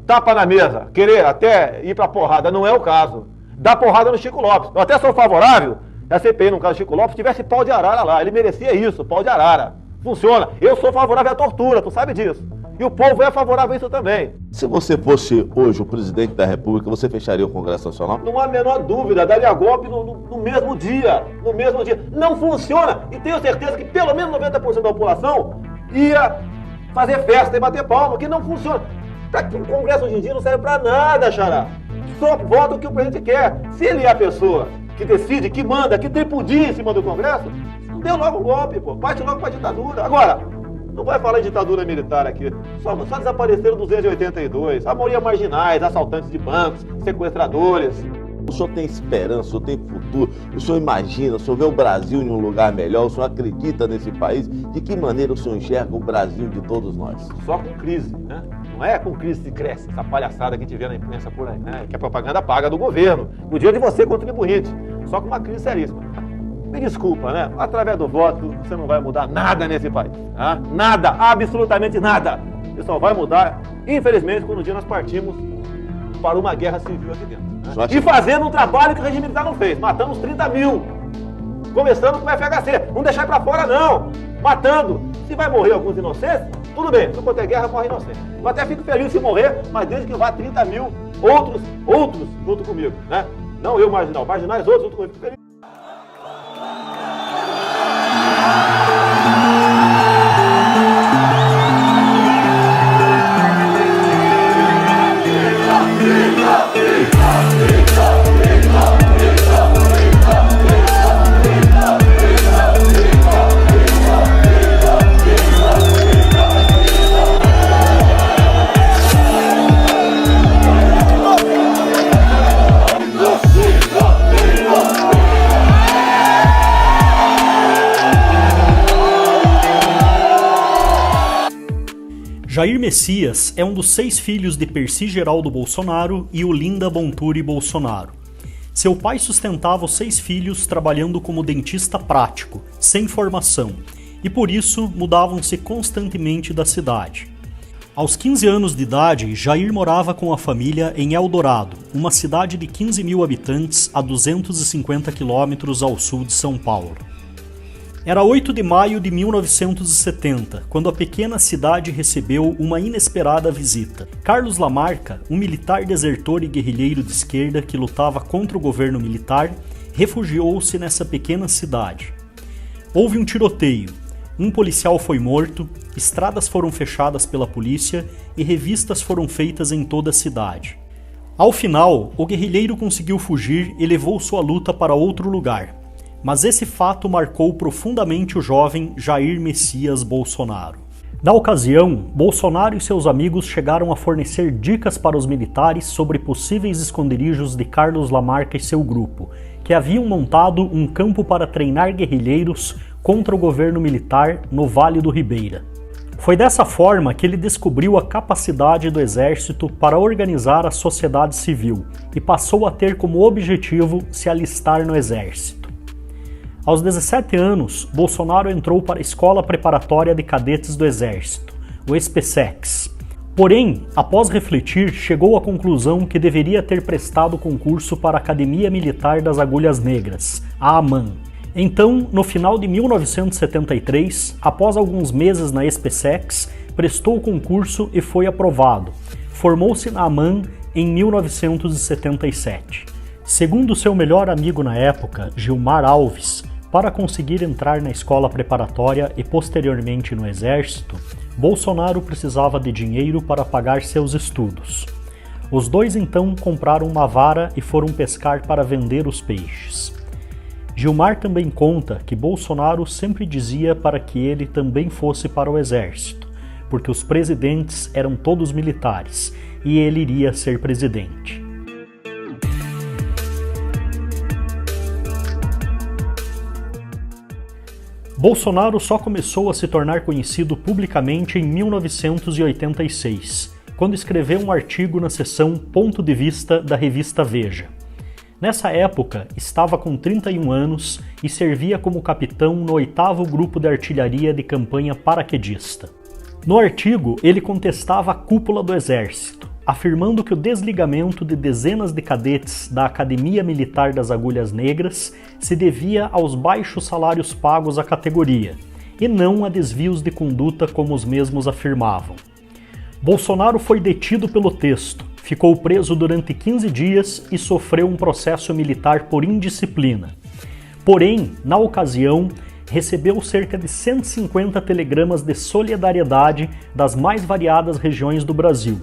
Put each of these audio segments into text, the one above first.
tapa na mesa, querer até ir pra porrada, não é o caso. Dá porrada no Chico Lopes. Eu até sou favorável, a CPI, no caso do Chico Lopes, tivesse pau de arara lá. Ele merecia isso, pau de arara. Funciona. Eu sou favorável à tortura, tu sabe disso. E o povo é favorável a isso também. Se você fosse hoje o presidente da República, você fecharia o Congresso Nacional? Não há a menor dúvida, daria golpe no mesmo dia. No mesmo dia. Não funciona. E tenho certeza que pelo menos 90% da população ia fazer festa e bater palma, que não funciona. O Congresso hoje em dia não serve pra nada, xará. Só vota o que o presidente quer. Se ele é a pessoa que decide, que manda, que tripudia em cima do Congresso, deu logo um golpe, pô. Parte logo pra ditadura. Agora, não vai falar em ditadura militar aqui. Só desapareceram 282. A maioria marginais, assaltantes de bancos, sequestradores. O senhor tem esperança, o senhor tem futuro, o senhor imagina, o senhor vê o Brasil em um lugar melhor, o senhor acredita nesse país? De que maneira o senhor enxerga o Brasil de todos nós? Só com crise, né? Não é com crise que cresce, essa palhaçada que a gente vê na imprensa por aí, né? Que a propaganda paga do governo, no dia de você, contribuinte. Só com uma crise seríssima. Me desculpa, né? Através do voto, você não vai mudar nada nesse país. Tá? Nada, absolutamente nada. Você só vai mudar, infelizmente, quando um dia nós partimos para uma guerra civil aqui dentro. Né? E fazendo um trabalho que o regime militar não fez, matando uns 30 mil. Começando com o FHC. Não deixar pra fora, não. Matando. Se vai morrer alguns inocentes, tudo bem. Se quando é guerra, morre inocente. Eu até fico feliz se morrer, mas desde que vá 30 mil outros junto comigo. Né? Não eu, marginal. Marginais, outros junto comigo. Fico feliz. Jair Messias é um dos 6 filhos de Percy Geraldo Bolsonaro e Olinda Bonturi Bolsonaro. Seu pai sustentava os 6 filhos trabalhando como dentista prático, sem formação, e por isso mudavam-se constantemente da cidade. Aos 15 anos de idade, Jair morava com a família em Eldorado, uma cidade de 15 mil habitantes a 250 quilômetros ao sul de São Paulo. Era 8 de maio de 1970, quando a pequena cidade recebeu uma inesperada visita. Carlos Lamarca, um militar desertor e guerrilheiro de esquerda que lutava contra o governo militar, refugiou-se nessa pequena cidade. Houve um tiroteio, um policial foi morto, estradas foram fechadas pela polícia e revistas foram feitas em toda a cidade. Ao final, o guerrilheiro conseguiu fugir e levou sua luta para outro lugar. Mas esse fato marcou profundamente o jovem Jair Messias Bolsonaro. Na ocasião, Bolsonaro e seus amigos chegaram a fornecer dicas para os militares sobre possíveis esconderijos de Carlos Lamarca e seu grupo, que haviam montado um campo para treinar guerrilheiros contra o governo militar no Vale do Ribeira. Foi dessa forma que ele descobriu a capacidade do exército para organizar a sociedade civil e passou a ter como objetivo se alistar no exército. Aos 17 anos, Bolsonaro entrou para a Escola Preparatória de Cadetes do Exército, o ESPECEX. Porém, após refletir, chegou à conclusão que deveria ter prestado concurso para a Academia Militar das Agulhas Negras, a AMAN. Então, no final de 1973, após alguns meses na ESPECEX, prestou o concurso e foi aprovado. Formou-se na AMAN em 1977. Segundo seu melhor amigo na época, Gilmar Alves, para conseguir entrar na escola preparatória e posteriormente no exército, Bolsonaro precisava de dinheiro para pagar seus estudos. Os dois então compraram uma vara e foram pescar para vender os peixes. Gilmar também conta que Bolsonaro sempre dizia para que ele também fosse para o exército, porque os presidentes eram todos militares e ele iria ser presidente. Bolsonaro só começou a se tornar conhecido publicamente em 1986, quando escreveu um artigo na seção Ponto de Vista da revista Veja. Nessa época, estava com 31 anos e servia como capitão no 8º Grupo de Artilharia de Campanha Paraquedista. No artigo, ele contestava a cúpula do Exército, afirmando que o desligamento de dezenas de cadetes da Academia Militar das Agulhas Negras se devia aos baixos salários pagos à categoria, e não a desvios de conduta como os mesmos afirmavam. Bolsonaro foi detido pelo texto, ficou preso durante 15 dias e sofreu um processo militar por indisciplina. Porém, na ocasião, recebeu cerca de 150 telegramas de solidariedade das mais variadas regiões do Brasil,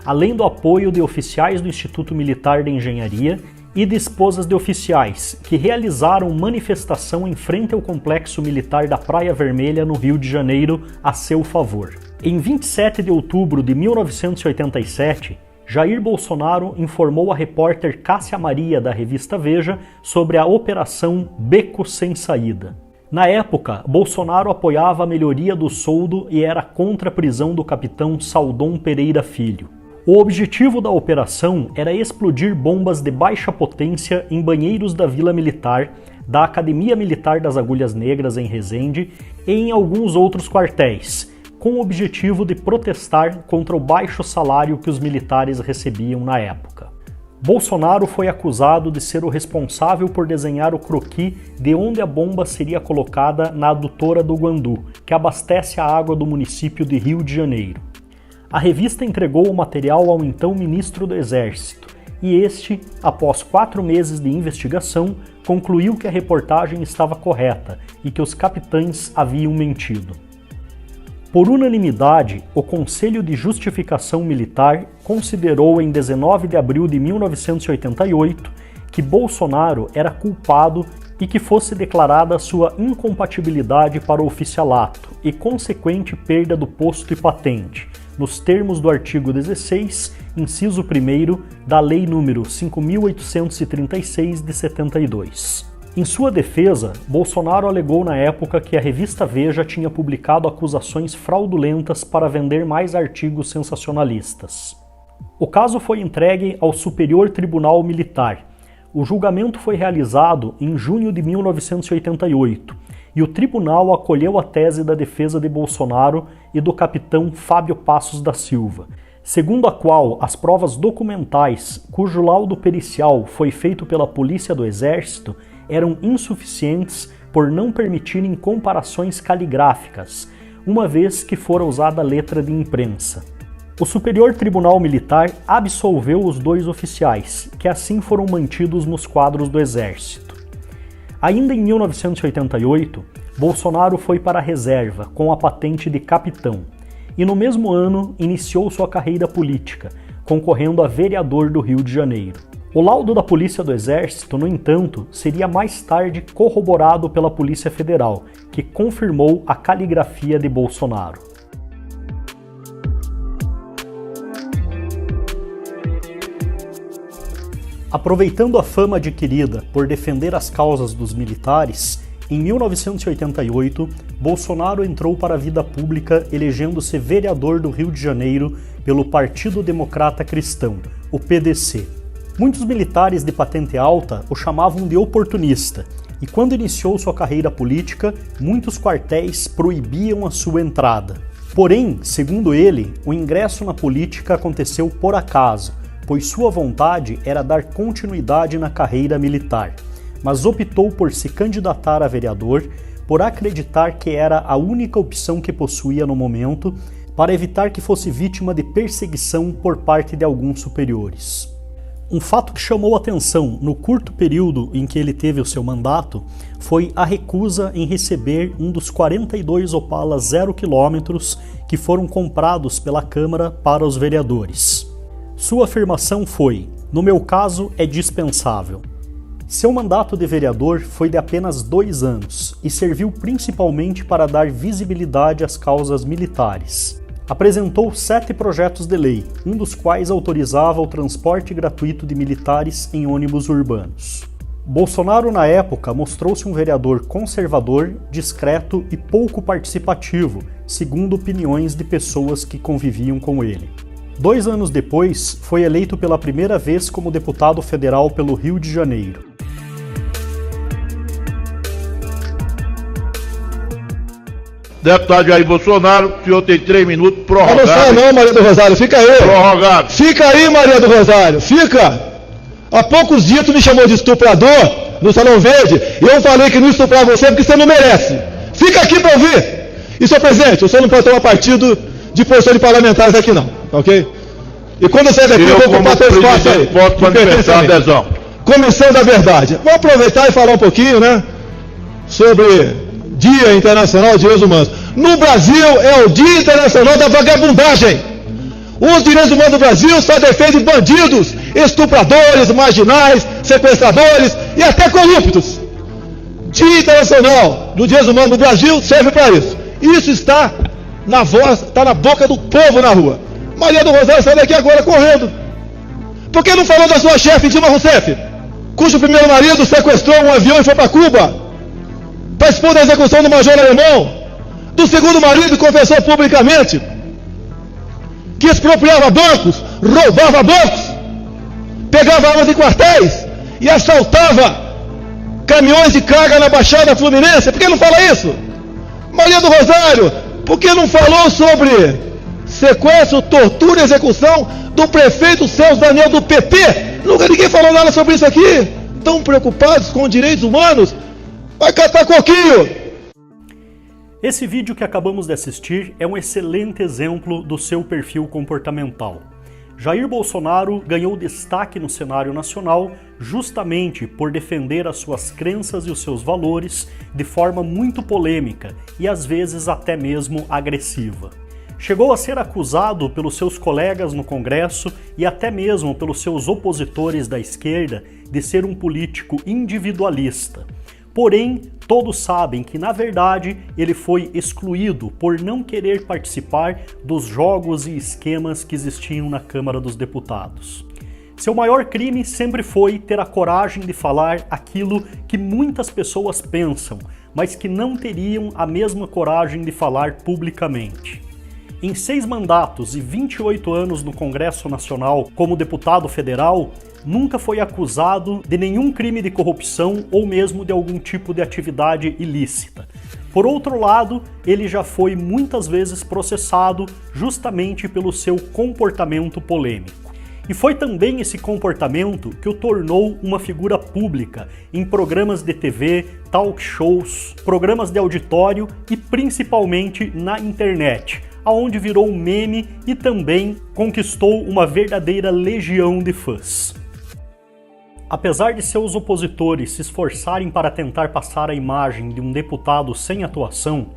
além do apoio de oficiais do Instituto Militar de Engenharia e de esposas de oficiais, que realizaram manifestação em frente ao complexo militar da Praia Vermelha, no Rio de Janeiro, a seu favor. Em 27 de outubro de 1987, Jair Bolsonaro informou a repórter Cássia Maria, da revista Veja, sobre a Operação Beco Sem Saída. Na época, Bolsonaro apoiava a melhoria do soldo e era contra a prisão do capitão Saldom Pereira Filho. O objetivo da operação era explodir bombas de baixa potência em banheiros da Vila Militar, da Academia Militar das Agulhas Negras em Resende e em alguns outros quartéis, com o objetivo de protestar contra o baixo salário que os militares recebiam na época. Bolsonaro foi acusado de ser o responsável por desenhar o croquis de onde a bomba seria colocada na adutora do Guandu, que abastece a água do município de Rio de Janeiro. A revista entregou o material ao então ministro do Exército, e este, após 4 meses de investigação, concluiu que a reportagem estava correta e que os capitães haviam mentido. Por unanimidade, o Conselho de Justificação Militar considerou em 19 de abril de 1988 que Bolsonaro era culpado e que fosse declarada sua incompatibilidade para o oficialato e consequente perda do posto e patente, nos termos do artigo 16, inciso 1º, da Lei nº 5.836 de 72. Em sua defesa, Bolsonaro alegou na época que a revista Veja tinha publicado acusações fraudulentas para vender mais artigos sensacionalistas. O caso foi entregue ao Superior Tribunal Militar. O julgamento foi realizado em junho de 1988 e o tribunal acolheu a tese da defesa de Bolsonaro e do capitão Fábio Passos da Silva, segundo a qual as provas documentais, cujo laudo pericial foi feito pela Polícia do Exército, eram insuficientes por não permitirem comparações caligráficas, uma vez que fora usada letra de imprensa. O Superior Tribunal Militar absolveu os 2 oficiais, que assim foram mantidos nos quadros do Exército. Ainda em 1988, Bolsonaro foi para a reserva com a patente de capitão e no mesmo ano iniciou sua carreira política, concorrendo a vereador do Rio de Janeiro. O laudo da Polícia do Exército, no entanto, seria mais tarde corroborado pela Polícia Federal, que confirmou a caligrafia de Bolsonaro. Aproveitando a fama adquirida por defender as causas dos militares, em 1988, Bolsonaro entrou para a vida pública elegendo-se vereador do Rio de Janeiro pelo Partido Democrata Cristão, o PDC. Muitos militares de patente alta o chamavam de oportunista, e quando iniciou sua carreira política, muitos quartéis proibiam a sua entrada. Porém, segundo ele, o ingresso na política aconteceu por acaso, pois sua vontade era dar continuidade na carreira militar, mas optou por se candidatar a vereador por acreditar que era a única opção que possuía no momento para evitar que fosse vítima de perseguição por parte de alguns superiores. Um fato que chamou atenção no curto período em que ele teve o seu mandato foi a recusa em receber um dos 42 Opala 0 km que foram comprados pela Câmara para os vereadores. Sua afirmação foi: "No meu caso, é dispensável." Seu mandato de vereador foi de apenas 2 anos e serviu principalmente para dar visibilidade às causas militares. Apresentou 7 projetos de lei, um dos quais autorizava o transporte gratuito de militares em ônibus urbanos. Bolsonaro, na época, mostrou-se um vereador conservador, discreto e pouco participativo, segundo opiniões de pessoas que conviviam com ele. 2 anos depois, foi eleito pela primeira vez como deputado federal pelo Rio de Janeiro. Deputado Jair Bolsonaro, o senhor tem 3 minutos prorrogados. Não sai não, Maria do Rosário, fica aí. Prorrogado. Fica aí, Maria do Rosário, fica. Há poucos dias tu me chamou de estuprador no Salão Verde e eu falei que não estuprar você porque você não merece. Fica aqui para ouvir. E, senhor presidente, o senhor não pode tomar partido de posição de parlamentares aqui não, ok? E quando eu sair daqui eu vou ocupar teu espaço aí. Posso manifestar adesão. Comissão da Verdade. Vou aproveitar e falar um pouquinho, né, sobre Dia Internacional de Direitos Humanos. No Brasil é o Dia Internacional da Vagabundagem. Os direitos humanos do Brasil só defendem bandidos, estupradores, marginais, sequestradores e até corruptos. Dia Internacional dos Direitos Humanos do Brasil serve para isso. Isso está na voz, está na boca do povo na rua. Maria do Rosário sai daqui agora correndo. Por que não falou da sua chefe, Dilma Rousseff, cujo primeiro marido sequestrou um avião e foi para Cuba para expor da execução do major alemão? Do segundo marido, confessou publicamente que expropriava bancos, roubava bancos, pegava armas em quartéis e assaltava caminhões de carga na Baixada Fluminense. Por que não fala isso? Maria do Rosário, por que não falou sobre sequestro, tortura e execução do prefeito Celso Daniel do PT? Nunca ninguém falou nada sobre isso aqui. Tão preocupados com direitos humanos? Vai catar coquinho! Esse vídeo que acabamos de assistir é um excelente exemplo do seu perfil comportamental. Jair Bolsonaro ganhou destaque no cenário nacional justamente por defender as suas crenças e os seus valores de forma muito polêmica e às vezes até mesmo agressiva. Chegou a ser acusado pelos seus colegas no Congresso e até mesmo pelos seus opositores da esquerda de ser um político individualista. Porém, todos sabem que, na verdade, ele foi excluído por não querer participar dos jogos e esquemas que existiam na Câmara dos Deputados. Seu maior crime sempre foi ter a coragem de falar aquilo que muitas pessoas pensam, mas que não teriam a mesma coragem de falar publicamente. Em 6 mandatos e 28 anos no Congresso Nacional como deputado federal, nunca foi acusado de nenhum crime de corrupção ou mesmo de algum tipo de atividade ilícita. Por outro lado, ele já foi muitas vezes processado justamente pelo seu comportamento polêmico. E foi também esse comportamento que o tornou uma figura pública em programas de TV, talk shows, programas de auditório e principalmente na internet, aonde virou um meme e também conquistou uma verdadeira legião de fãs. Apesar de seus opositores se esforçarem para tentar passar a imagem de um deputado sem atuação,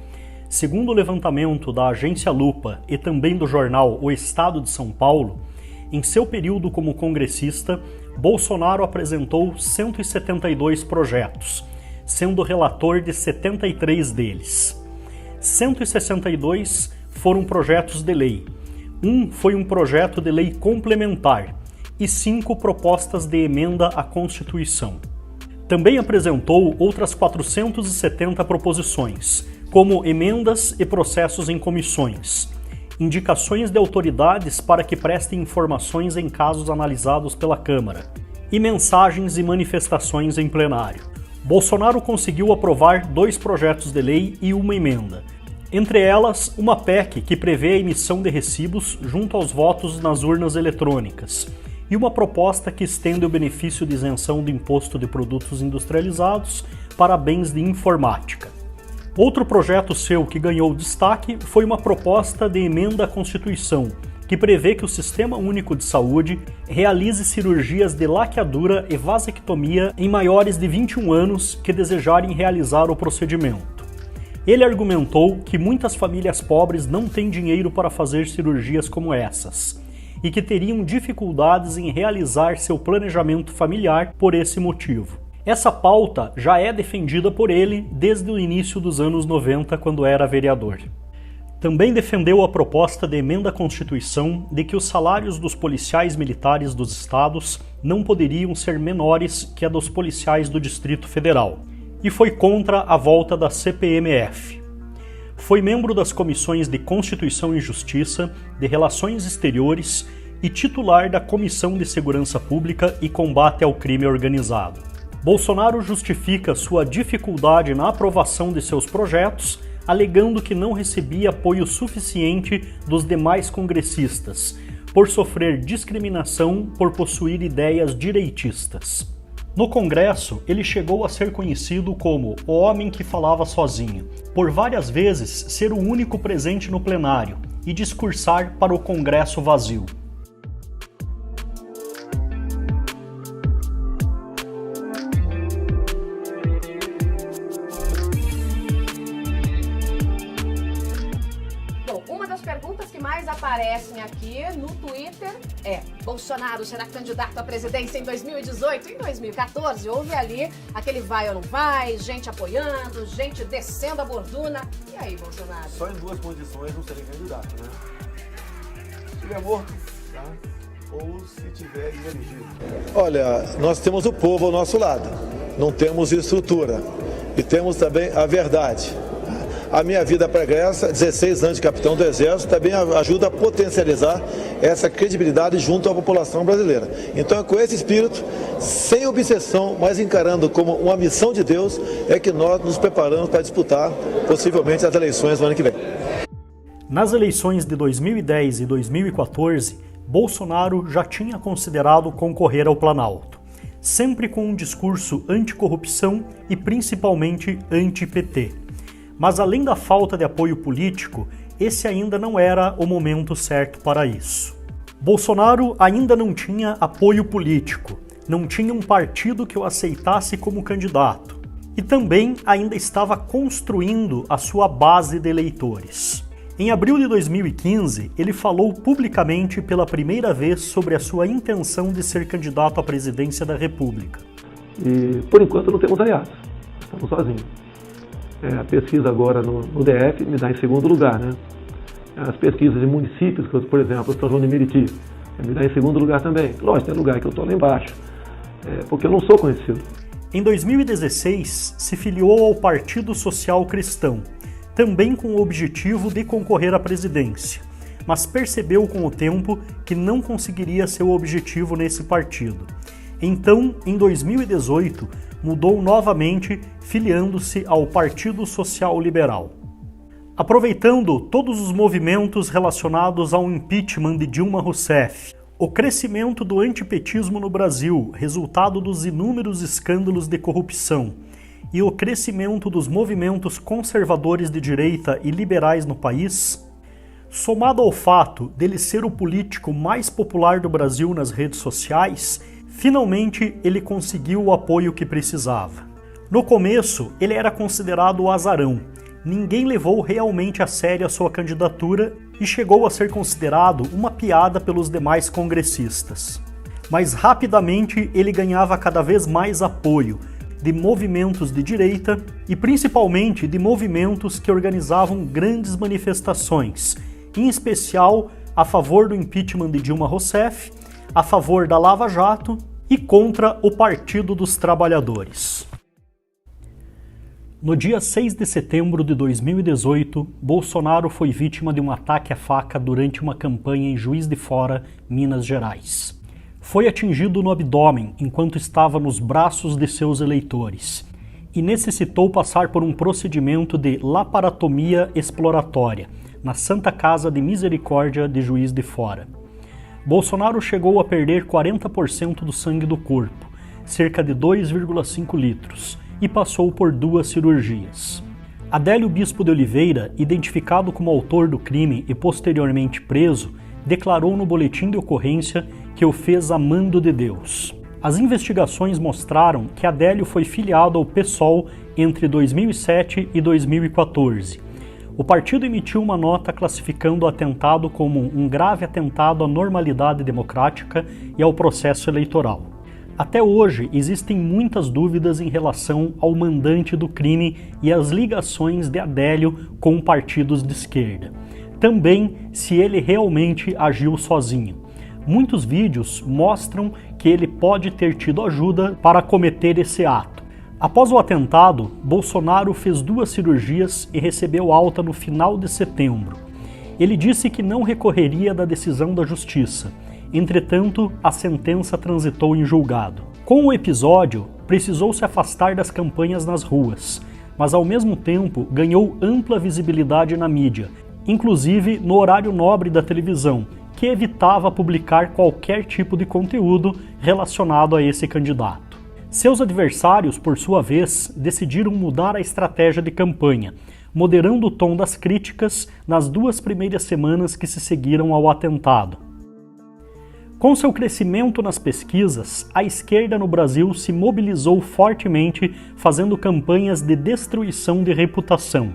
segundo o levantamento da agência Lupa e também do jornal O Estado de São Paulo, em seu período como congressista, Bolsonaro apresentou 172 projetos, sendo relator de 73 deles. 162 foram projetos de lei, um foi um projeto de lei complementar e 5 propostas de emenda à Constituição. Também apresentou outras 470 proposições, como emendas e processos em comissões, indicações de autoridades para que prestem informações em casos analisados pela Câmara, e mensagens e manifestações em plenário. Bolsonaro conseguiu aprovar 2 projetos de lei e uma emenda, entre elas uma PEC que prevê a emissão de recibos junto aos votos nas urnas eletrônicas, e uma proposta que estende o benefício de isenção do imposto de produtos industrializados para bens de informática. Outro projeto seu que ganhou destaque foi uma proposta de emenda à Constituição, que prevê que o Sistema Único de Saúde realize cirurgias de laqueadura e vasectomia em maiores de 21 anos que desejarem realizar o procedimento. Ele argumentou que muitas famílias pobres não têm dinheiro para fazer cirurgias como essas, e que teriam dificuldades em realizar seu planejamento familiar por esse motivo. Essa pauta já é defendida por ele desde o início dos anos 90, quando era vereador. Também defendeu a proposta de emenda à Constituição de que os salários dos policiais militares dos estados não poderiam ser menores que a dos policiais do Distrito Federal, e foi contra a volta da CPMF. Foi membro das comissões de Constituição e Justiça, de Relações Exteriores e titular da Comissão de Segurança Pública e Combate ao Crime Organizado. Bolsonaro justifica sua dificuldade na aprovação de seus projetos alegando que não recebia apoio suficiente dos demais congressistas, por sofrer discriminação por possuir ideias direitistas. No Congresso, ele chegou a ser conhecido como o homem que falava sozinho, por várias vezes ser o único presente no plenário e discursar para o Congresso vazio. Perguntas que mais aparecem aqui no Twitter é: Bolsonaro será candidato à presidência em 2018? Em 2014 houve ali aquele vai ou não vai, gente apoiando, gente descendo a borduna. E aí, Bolsonaro? Só em duas condições não serei candidato, né? Se estiver morto, tá? Ou se tiver inelegível. Olha, nós temos o povo ao nosso lado, não temos estrutura e temos também a verdade. A minha vida pregressa, 16 anos de capitão do Exército, também ajuda a potencializar essa credibilidade junto à população brasileira. Então é com esse espírito, sem obsessão, mas encarando como uma missão de Deus, é que nós nos preparamos para disputar possivelmente as eleições no ano que vem. Nas eleições de 2010 e 2014, Bolsonaro já tinha considerado concorrer ao Planalto, sempre com um discurso anticorrupção e principalmente anti-PT. Mas além da falta de apoio político, esse ainda não era o momento certo para isso. Bolsonaro ainda não tinha apoio político, não tinha um partido que o aceitasse como candidato, e também ainda estava construindo a sua base de eleitores. Em abril de 2015, ele falou publicamente pela primeira vez sobre a sua intenção de ser candidato à presidência da República. E, por enquanto, não temos aliados. Estamos sozinhos. A pesquisa agora no DF me dá em segundo lugar, né? As pesquisas em municípios, por exemplo, São João de Meriti, me dá em segundo lugar também. Lógico, tem lugar que eu estou lá embaixo, porque eu não sou conhecido. Em 2016, se filiou ao Partido Social Cristão, também com o objetivo de concorrer à presidência, mas percebeu com o tempo que não conseguiria seu objetivo nesse partido. Então, em 2018, mudou novamente, filiando-se ao Partido Social Liberal. Aproveitando todos os movimentos relacionados ao impeachment de Dilma Rousseff, o crescimento do antipetismo no Brasil, resultado dos inúmeros escândalos de corrupção, e o crescimento dos movimentos conservadores de direita e liberais no país, somado ao fato dele ser o político mais popular do Brasil nas redes sociais, finalmente ele conseguiu o apoio que precisava. No começo, ele era considerado o azarão. Ninguém levou realmente a sério a sua candidatura e chegou a ser considerado uma piada pelos demais congressistas. Mas rapidamente ele ganhava cada vez mais apoio de movimentos de direita e principalmente de movimentos que organizavam grandes manifestações, em especial a favor do impeachment de Dilma Rousseff, a favor da Lava Jato e contra o Partido dos Trabalhadores. No dia 6 de setembro de 2018, Bolsonaro foi vítima de um ataque à faca durante uma campanha em Juiz de Fora, Minas Gerais. Foi atingido no abdômen enquanto estava nos braços de seus eleitores e necessitou passar por um procedimento de laparotomia exploratória na Santa Casa de Misericórdia de Juiz de Fora. Bolsonaro chegou a perder 40% do sangue do corpo, cerca de 2,5 litros, e passou por 2 cirurgias. Adélio Bispo de Oliveira, identificado como autor do crime e posteriormente preso, declarou no boletim de ocorrência que o fez a mando de Deus. As investigações mostraram que Adélio foi filiado ao PSOL entre 2007 e 2014. O partido emitiu uma nota classificando o atentado como um grave atentado à normalidade democrática e ao processo eleitoral. Até hoje, existem muitas dúvidas em relação ao mandante do crime e as ligações de Adélio com partidos de esquerda. Também se ele realmente agiu sozinho. Muitos vídeos mostram que ele pode ter tido ajuda para cometer esse ato. Após o atentado, Bolsonaro fez 2 cirurgias e recebeu alta no final de setembro. Ele disse que não recorreria da decisão da justiça. Entretanto, a sentença transitou em julgado. Com o episódio, precisou se afastar das campanhas nas ruas, mas ao mesmo tempo ganhou ampla visibilidade na mídia, inclusive no horário nobre da televisão, que evitava publicar qualquer tipo de conteúdo relacionado a esse candidato. Seus adversários, por sua vez, decidiram mudar a estratégia de campanha, moderando o tom das críticas nas 2 primeiras semanas que se seguiram ao atentado. Com seu crescimento nas pesquisas, a esquerda no Brasil se mobilizou fortemente, fazendo campanhas de destruição de reputação,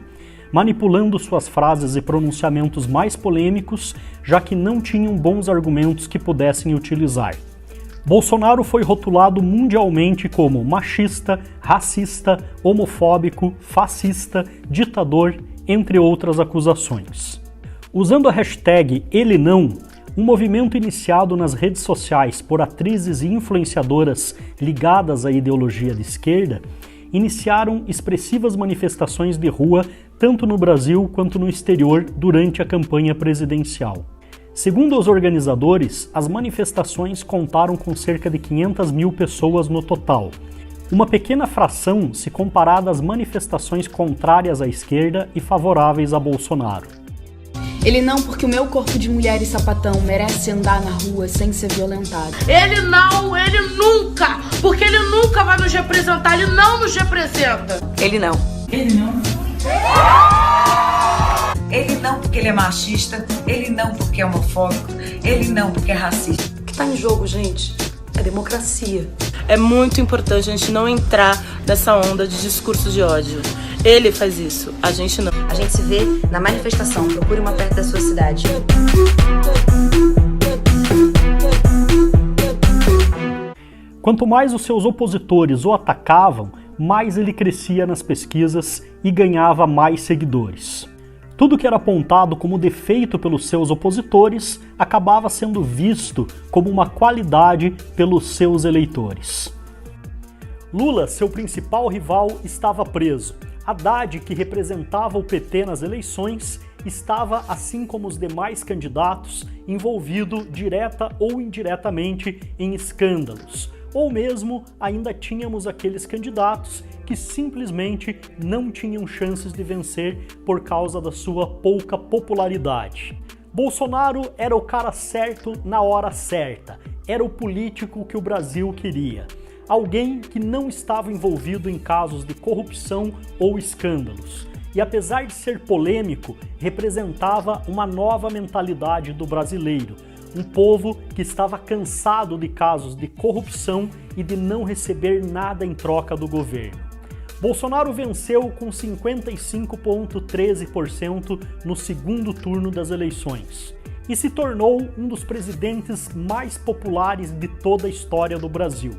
manipulando suas frases e pronunciamentos mais polêmicos, já que não tinham bons argumentos que pudessem utilizar. Bolsonaro foi rotulado mundialmente como machista, racista, homofóbico, fascista, ditador, entre outras acusações. Usando a hashtag #EleNão, um movimento iniciado nas redes sociais por atrizes e influenciadoras ligadas à ideologia de esquerda, iniciaram expressivas manifestações de rua tanto no Brasil quanto no exterior durante a campanha presidencial. Segundo os organizadores, as manifestações contaram com cerca de 500 mil pessoas no total, uma pequena fração se comparada às manifestações contrárias à esquerda e favoráveis a Bolsonaro. Ele não, porque o meu corpo de mulher e sapatão merece andar na rua sem ser violentado. Ele não, ele nunca, porque ele nunca vai nos representar, ele não nos representa. Ele não. Ele não. Ele não porque ele é machista, ele não porque é homofóbico, ele não porque é racista. O que tá em jogo, gente, é democracia. É muito importante a gente não entrar nessa onda de discurso de ódio. Ele faz isso, a gente não. A gente se vê na manifestação, procure uma perto da sua cidade. Quanto mais os seus opositores o atacavam, mais ele crescia nas pesquisas e ganhava mais seguidores. Tudo que era apontado como defeito pelos seus opositores acabava sendo visto como uma qualidade pelos seus eleitores. Lula, seu principal rival, estava preso. Haddad, que representava o PT nas eleições, estava, assim como os demais candidatos, envolvido direta ou indiretamente em escândalos. Ou mesmo ainda tínhamos aqueles candidatos que simplesmente não tinham chances de vencer por causa da sua pouca popularidade. Bolsonaro era o cara certo na hora certa, era o político que o Brasil queria. Alguém que não estava envolvido em casos de corrupção ou escândalos. E apesar de ser polêmico, representava uma nova mentalidade do brasileiro. Um povo que estava cansado de casos de corrupção e de não receber nada em troca do governo. Bolsonaro venceu com 55,13% no segundo turno das eleições e se tornou um dos presidentes mais populares de toda a história do Brasil.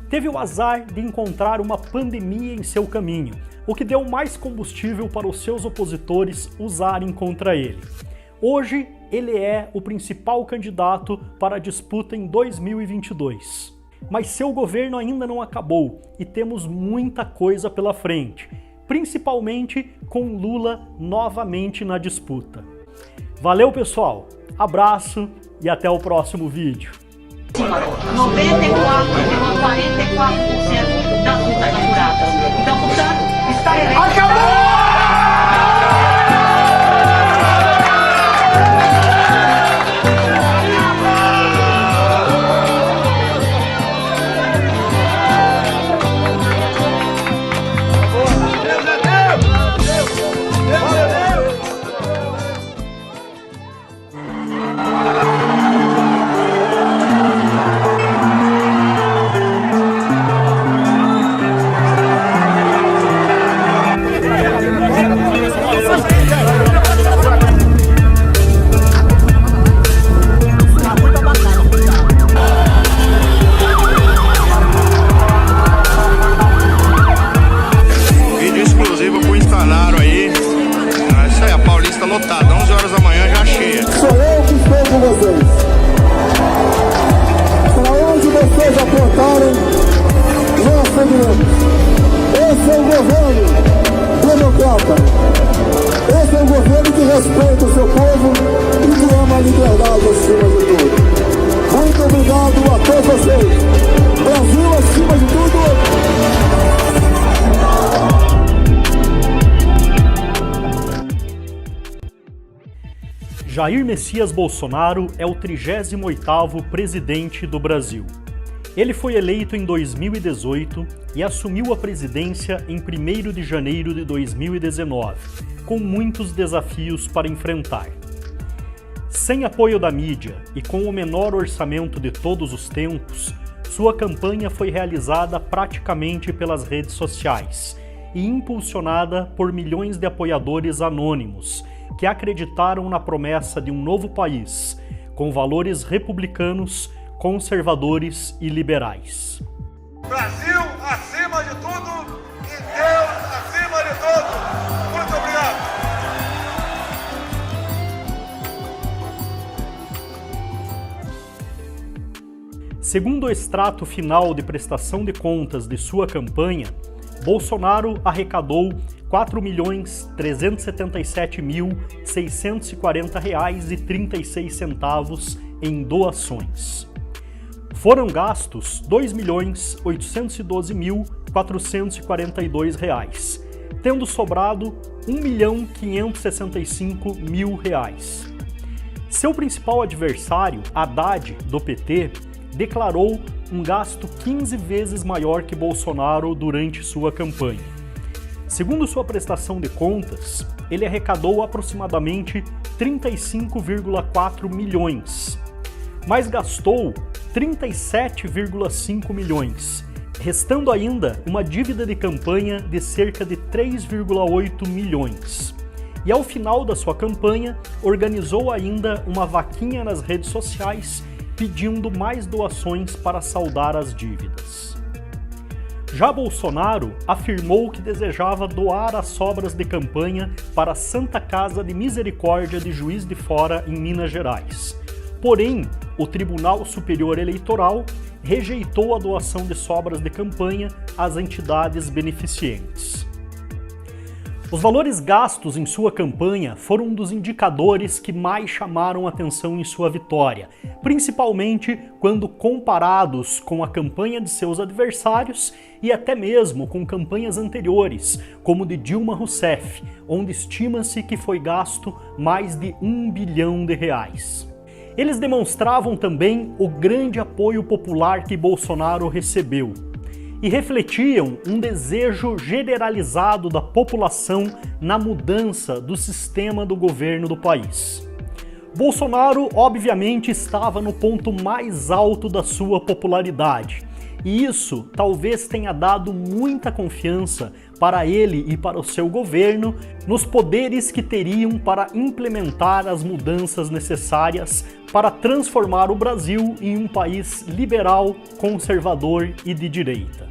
Teve o azar de encontrar uma pandemia em seu caminho, o que deu mais combustível para os seus opositores usarem contra ele. Hoje, ele é o principal candidato para a disputa em 2022. Mas seu governo ainda não acabou e temos muita coisa pela frente, principalmente com Lula novamente na disputa. Valeu, pessoal, abraço e até o próximo vídeo. 94,44% das urnas apuradas. Então, portanto, está eleito. Acabou! Lotada, 11 horas da manhã já cheia. Sou eu que estou com vocês. Para onde vocês apontarem, nós seguiremos. Esse é o governo democrata. Esse é o governo que respeita o seu povo e que ama a liberdade acima de tudo. Muito obrigado a todos vocês. Brasil acima de tudo. Jair Messias Bolsonaro é o 38º presidente do Brasil. Ele foi eleito em 2018 e assumiu a presidência em 1º de janeiro de 2019, com muitos desafios para enfrentar. Sem apoio da mídia e com o menor orçamento de todos os tempos, sua campanha foi realizada praticamente pelas redes sociais e impulsionada por milhões de apoiadores anônimos que acreditaram na promessa de um novo país, com valores republicanos, conservadores e liberais. Brasil acima de tudo e Deus acima de tudo. Muito obrigado. Segundo o extrato final de prestação de contas de sua campanha, Bolsonaro arrecadou R$ 4.377.640,36 em doações. Foram gastos R$ 2.812.442, tendo sobrado R$ 1.565.000. Seu principal adversário, Haddad, do PT, declarou um gasto 15 vezes maior que Bolsonaro durante sua campanha. Segundo sua prestação de contas, ele arrecadou aproximadamente 35,4 milhões, mas gastou 37,5 milhões, restando ainda uma dívida de campanha de cerca de 3,8 milhões. E ao final da sua campanha, organizou ainda uma vaquinha nas redes sociais pedindo mais doações para saldar as dívidas. Já Bolsonaro afirmou que desejava doar as sobras de campanha para a Santa Casa de Misericórdia de Juiz de Fora, em Minas Gerais. Porém, o Tribunal Superior Eleitoral rejeitou a doação de sobras de campanha às entidades beneficentes. Os valores gastos em sua campanha foram um dos indicadores que mais chamaram atenção em sua vitória, principalmente quando comparados com a campanha de seus adversários e até mesmo com campanhas anteriores, como de Dilma Rousseff, onde estima-se que foi gasto mais de R$1 bilhão. Eles demonstravam também o grande apoio popular que Bolsonaro recebeu e refletiam um desejo generalizado da população na mudança do sistema do governo do país. Bolsonaro, obviamente, estava no ponto mais alto da sua popularidade, e isso talvez tenha dado muita confiança para ele e para o seu governo nos poderes que teriam para implementar as mudanças necessárias para transformar o Brasil em um país liberal, conservador e de direita.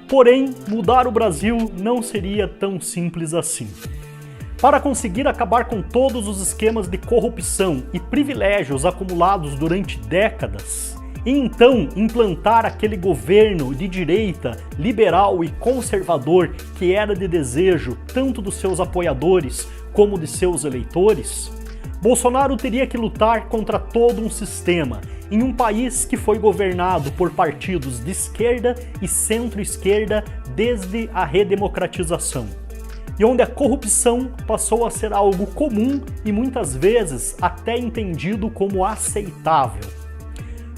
Porém, mudar o Brasil não seria tão simples assim. Para conseguir acabar com todos os esquemas de corrupção e privilégios acumulados durante décadas, e então implantar aquele governo de direita, liberal e conservador que era de desejo tanto dos seus apoiadores como de seus eleitores, Bolsonaro teria que lutar contra todo um sistema em um país que foi governado por partidos de esquerda e centro-esquerda desde a redemocratização, e onde a corrupção passou a ser algo comum e muitas vezes até entendido como aceitável.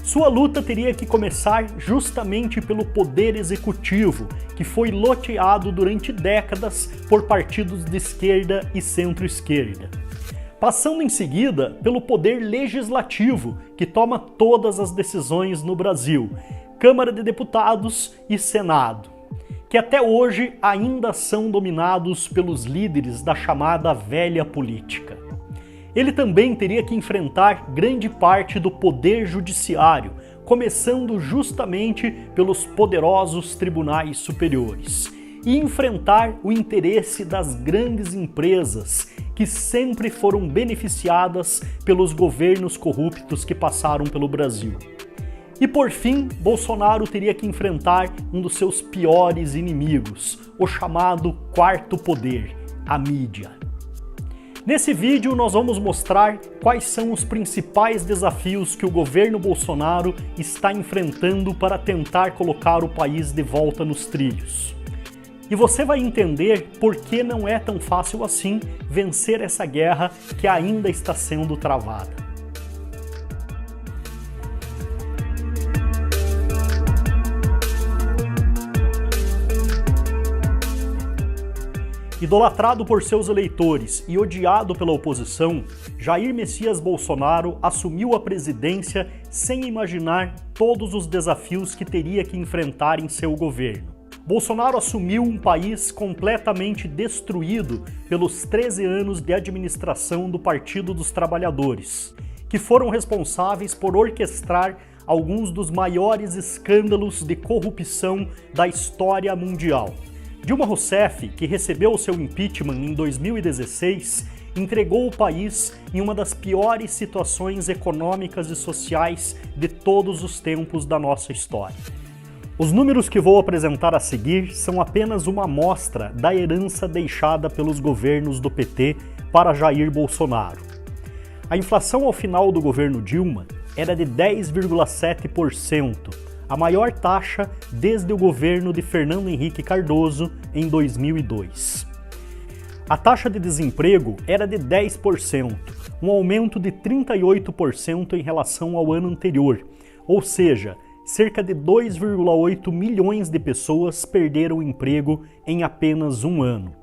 Sua luta teria que começar justamente pelo poder executivo, que foi loteado durante décadas por partidos de esquerda e centro-esquerda. Passando em seguida pelo poder legislativo, que toma todas as decisões no Brasil, Câmara de Deputados e Senado, que até hoje ainda são dominados pelos líderes da chamada velha política. Ele também teria que enfrentar grande parte do poder judiciário, começando justamente pelos poderosos tribunais superiores, e enfrentar o interesse das grandes empresas que sempre foram beneficiadas pelos governos corruptos que passaram pelo Brasil. E por fim, Bolsonaro teria que enfrentar um dos seus piores inimigos, o chamado quarto poder, a mídia. Nesse vídeo nós vamos mostrar quais são os principais desafios que o governo Bolsonaro está enfrentando para tentar colocar o país de volta nos trilhos. E você vai entender por que não é tão fácil assim vencer essa guerra que ainda está sendo travada. Idolatrado por seus eleitores e odiado pela oposição, Jair Messias Bolsonaro assumiu a presidência sem imaginar todos os desafios que teria que enfrentar em seu governo. Bolsonaro assumiu um país completamente destruído pelos 13 anos de administração do Partido dos Trabalhadores, que foram responsáveis por orquestrar alguns dos maiores escândalos de corrupção da história mundial. Dilma Rousseff, que recebeu seu impeachment em 2016, entregou o país em uma das piores situações econômicas e sociais de todos os tempos da nossa história. Os números que vou apresentar a seguir são apenas uma amostra da herança deixada pelos governos do PT para Jair Bolsonaro. A inflação ao final do governo Dilma era de 10,7%, a maior taxa desde o governo de Fernando Henrique Cardoso em 2002. A taxa de desemprego era de 10%, um aumento de 38% em relação ao ano anterior, ou seja, cerca de 2,8 milhões de pessoas perderam o emprego em apenas um ano.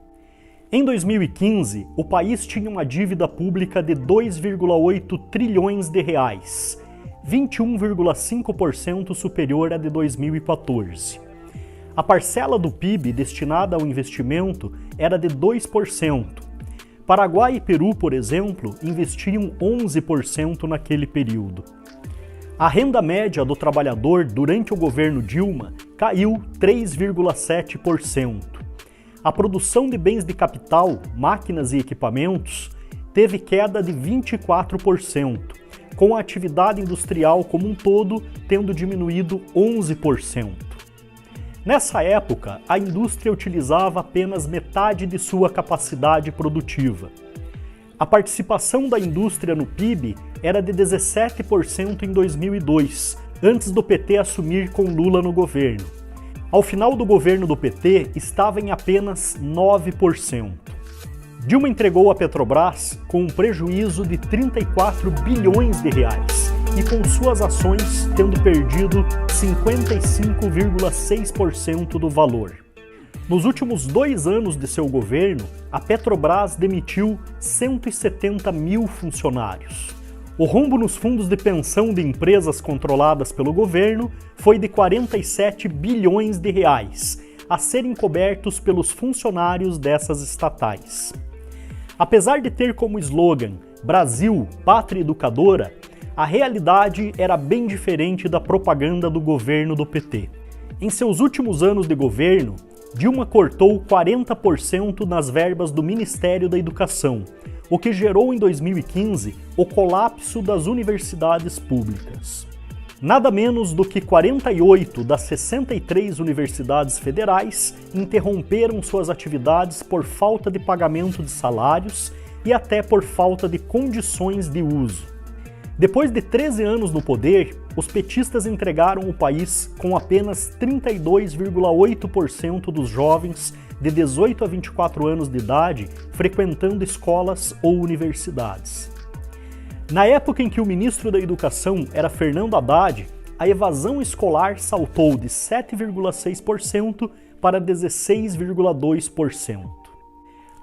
Em 2015, o país tinha uma dívida pública de 2,8 trilhões de reais, 21,5% superior à de 2014. A parcela do PIB destinada ao investimento era de 2%. Paraguai e Peru, por exemplo, investiam 11% naquele período. A renda média do trabalhador durante o governo Dilma caiu 3,7%. A produção de bens de capital, máquinas e equipamentos teve queda de 24%. Com a atividade industrial como um todo tendo diminuído 11%. Nessa época, a indústria utilizava apenas metade de sua capacidade produtiva. A participação da indústria no PIB era de 17% em 2002, antes do PT assumir com Lula no governo. Ao final do governo do PT, estava em apenas 9%. Dilma entregou a Petrobras com um prejuízo de 34 bilhões de reais e com suas ações tendo perdido 55,6% do valor. Nos últimos 2 anos de seu governo, a Petrobras demitiu 170 mil funcionários. O rombo nos fundos de pensão de empresas controladas pelo governo foi de 47 bilhões de reais, a serem cobertos pelos funcionários dessas estatais. Apesar de ter como slogan Brasil, Pátria Educadora, a realidade era bem diferente da propaganda do governo do PT. Em seus últimos anos de governo, Dilma cortou 40% nas verbas do Ministério da Educação, o que gerou em 2015 o colapso das universidades públicas. Nada menos do que 48 das 63 universidades federais interromperam suas atividades por falta de pagamento de salários e até por falta de condições de uso. Depois de 13 anos no poder, os petistas entregaram o país com apenas 32,8% dos jovens de 18 a 24 anos de idade frequentando escolas ou universidades. Na época em que o ministro da Educação era Fernando Haddad, a evasão escolar saltou de 7,6% para 16,2%.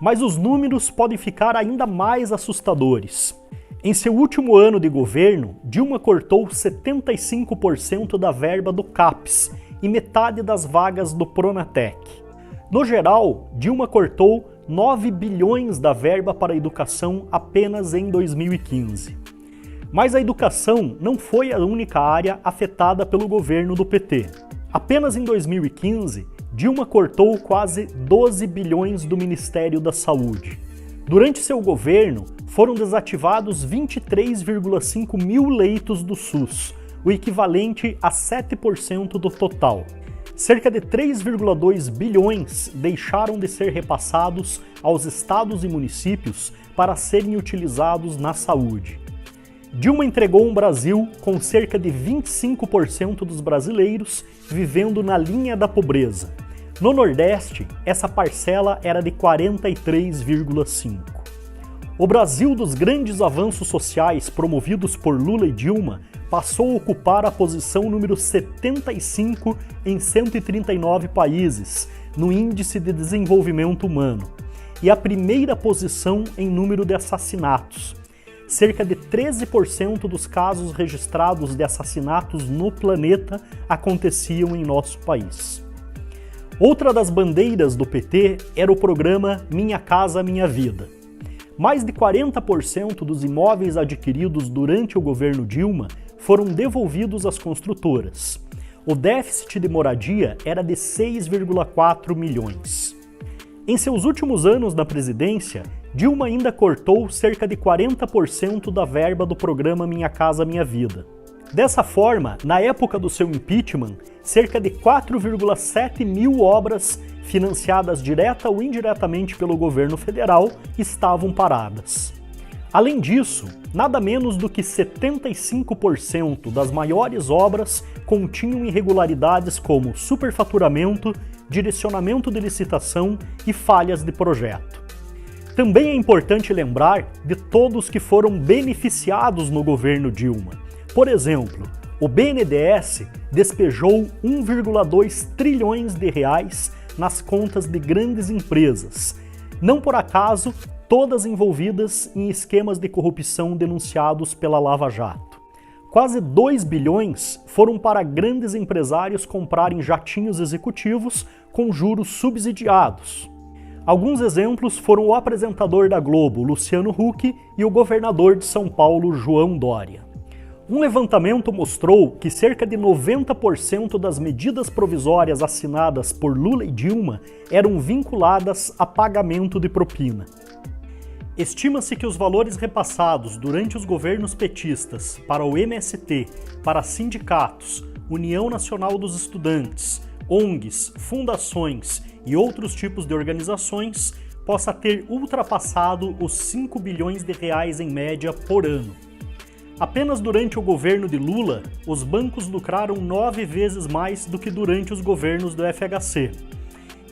Mas os números podem ficar ainda mais assustadores. Em seu último ano de governo, Dilma cortou 75% da verba do CAPES e metade das vagas do Pronatec. No geral, Dilma cortou 9 bilhões da verba para a educação apenas em 2015. Mas a educação não foi a única área afetada pelo governo do PT. Apenas em 2015, Dilma cortou quase 12 bilhões do Ministério da Saúde. Durante seu governo, foram desativados 23,5 mil leitos do SUS, o equivalente a 7% do total. Cerca de 3,2 bilhões deixaram de ser repassados aos estados e municípios para serem utilizados na saúde. Dilma entregou um Brasil com cerca de 25% dos brasileiros vivendo na linha da pobreza, No Nordeste, essa parcela era de 43,5%. O Brasil dos grandes avanços sociais promovidos por Lula e Dilma passou a ocupar a posição número 75 em 139 países no Índice de Desenvolvimento Humano e a primeira posição em número de assassinatos. Cerca de 13% dos casos registrados de assassinatos no planeta aconteciam em nosso país. Outra das bandeiras do PT era o programa Minha Casa Minha Vida. Mais de 40% dos imóveis adquiridos durante o governo Dilma foram devolvidos às construtoras. O déficit de moradia era de 6,4 milhões. Em seus últimos anos na presidência, Dilma ainda cortou cerca de 40% da verba do programa Minha Casa Minha Vida. Dessa forma, na época do seu impeachment, cerca de 4,7 mil obras financiadas direta ou indiretamente pelo governo federal estavam paradas. Além disso, nada menos do que 75% das maiores obras continham irregularidades como superfaturamento, direcionamento de licitação e falhas de projeto. Também é importante lembrar de todos que foram beneficiados no governo Dilma. Por exemplo, o BNDES despejou 1,2 trilhões de reais nas contas de grandes empresas, não por acaso todas envolvidas em esquemas de corrupção denunciados pela Lava Jato. Quase 2 bilhões foram para grandes empresários comprarem jatinhos executivos com juros subsidiados. Alguns exemplos foram o apresentador da Globo, Luciano Huck, e o governador de São Paulo, João Dória. Um levantamento mostrou que cerca de 90% das medidas provisórias assinadas por Lula e Dilma eram vinculadas a pagamento de propina. Estima-se que os valores repassados durante os governos petistas para o MST, para sindicatos, União Nacional dos Estudantes, ONGs, fundações e outros tipos de organizações possa ter ultrapassado os 5 bilhões de reais em média por ano. Apenas durante o governo de Lula, os bancos lucraram 9 vezes mais do que durante os governos do FHC.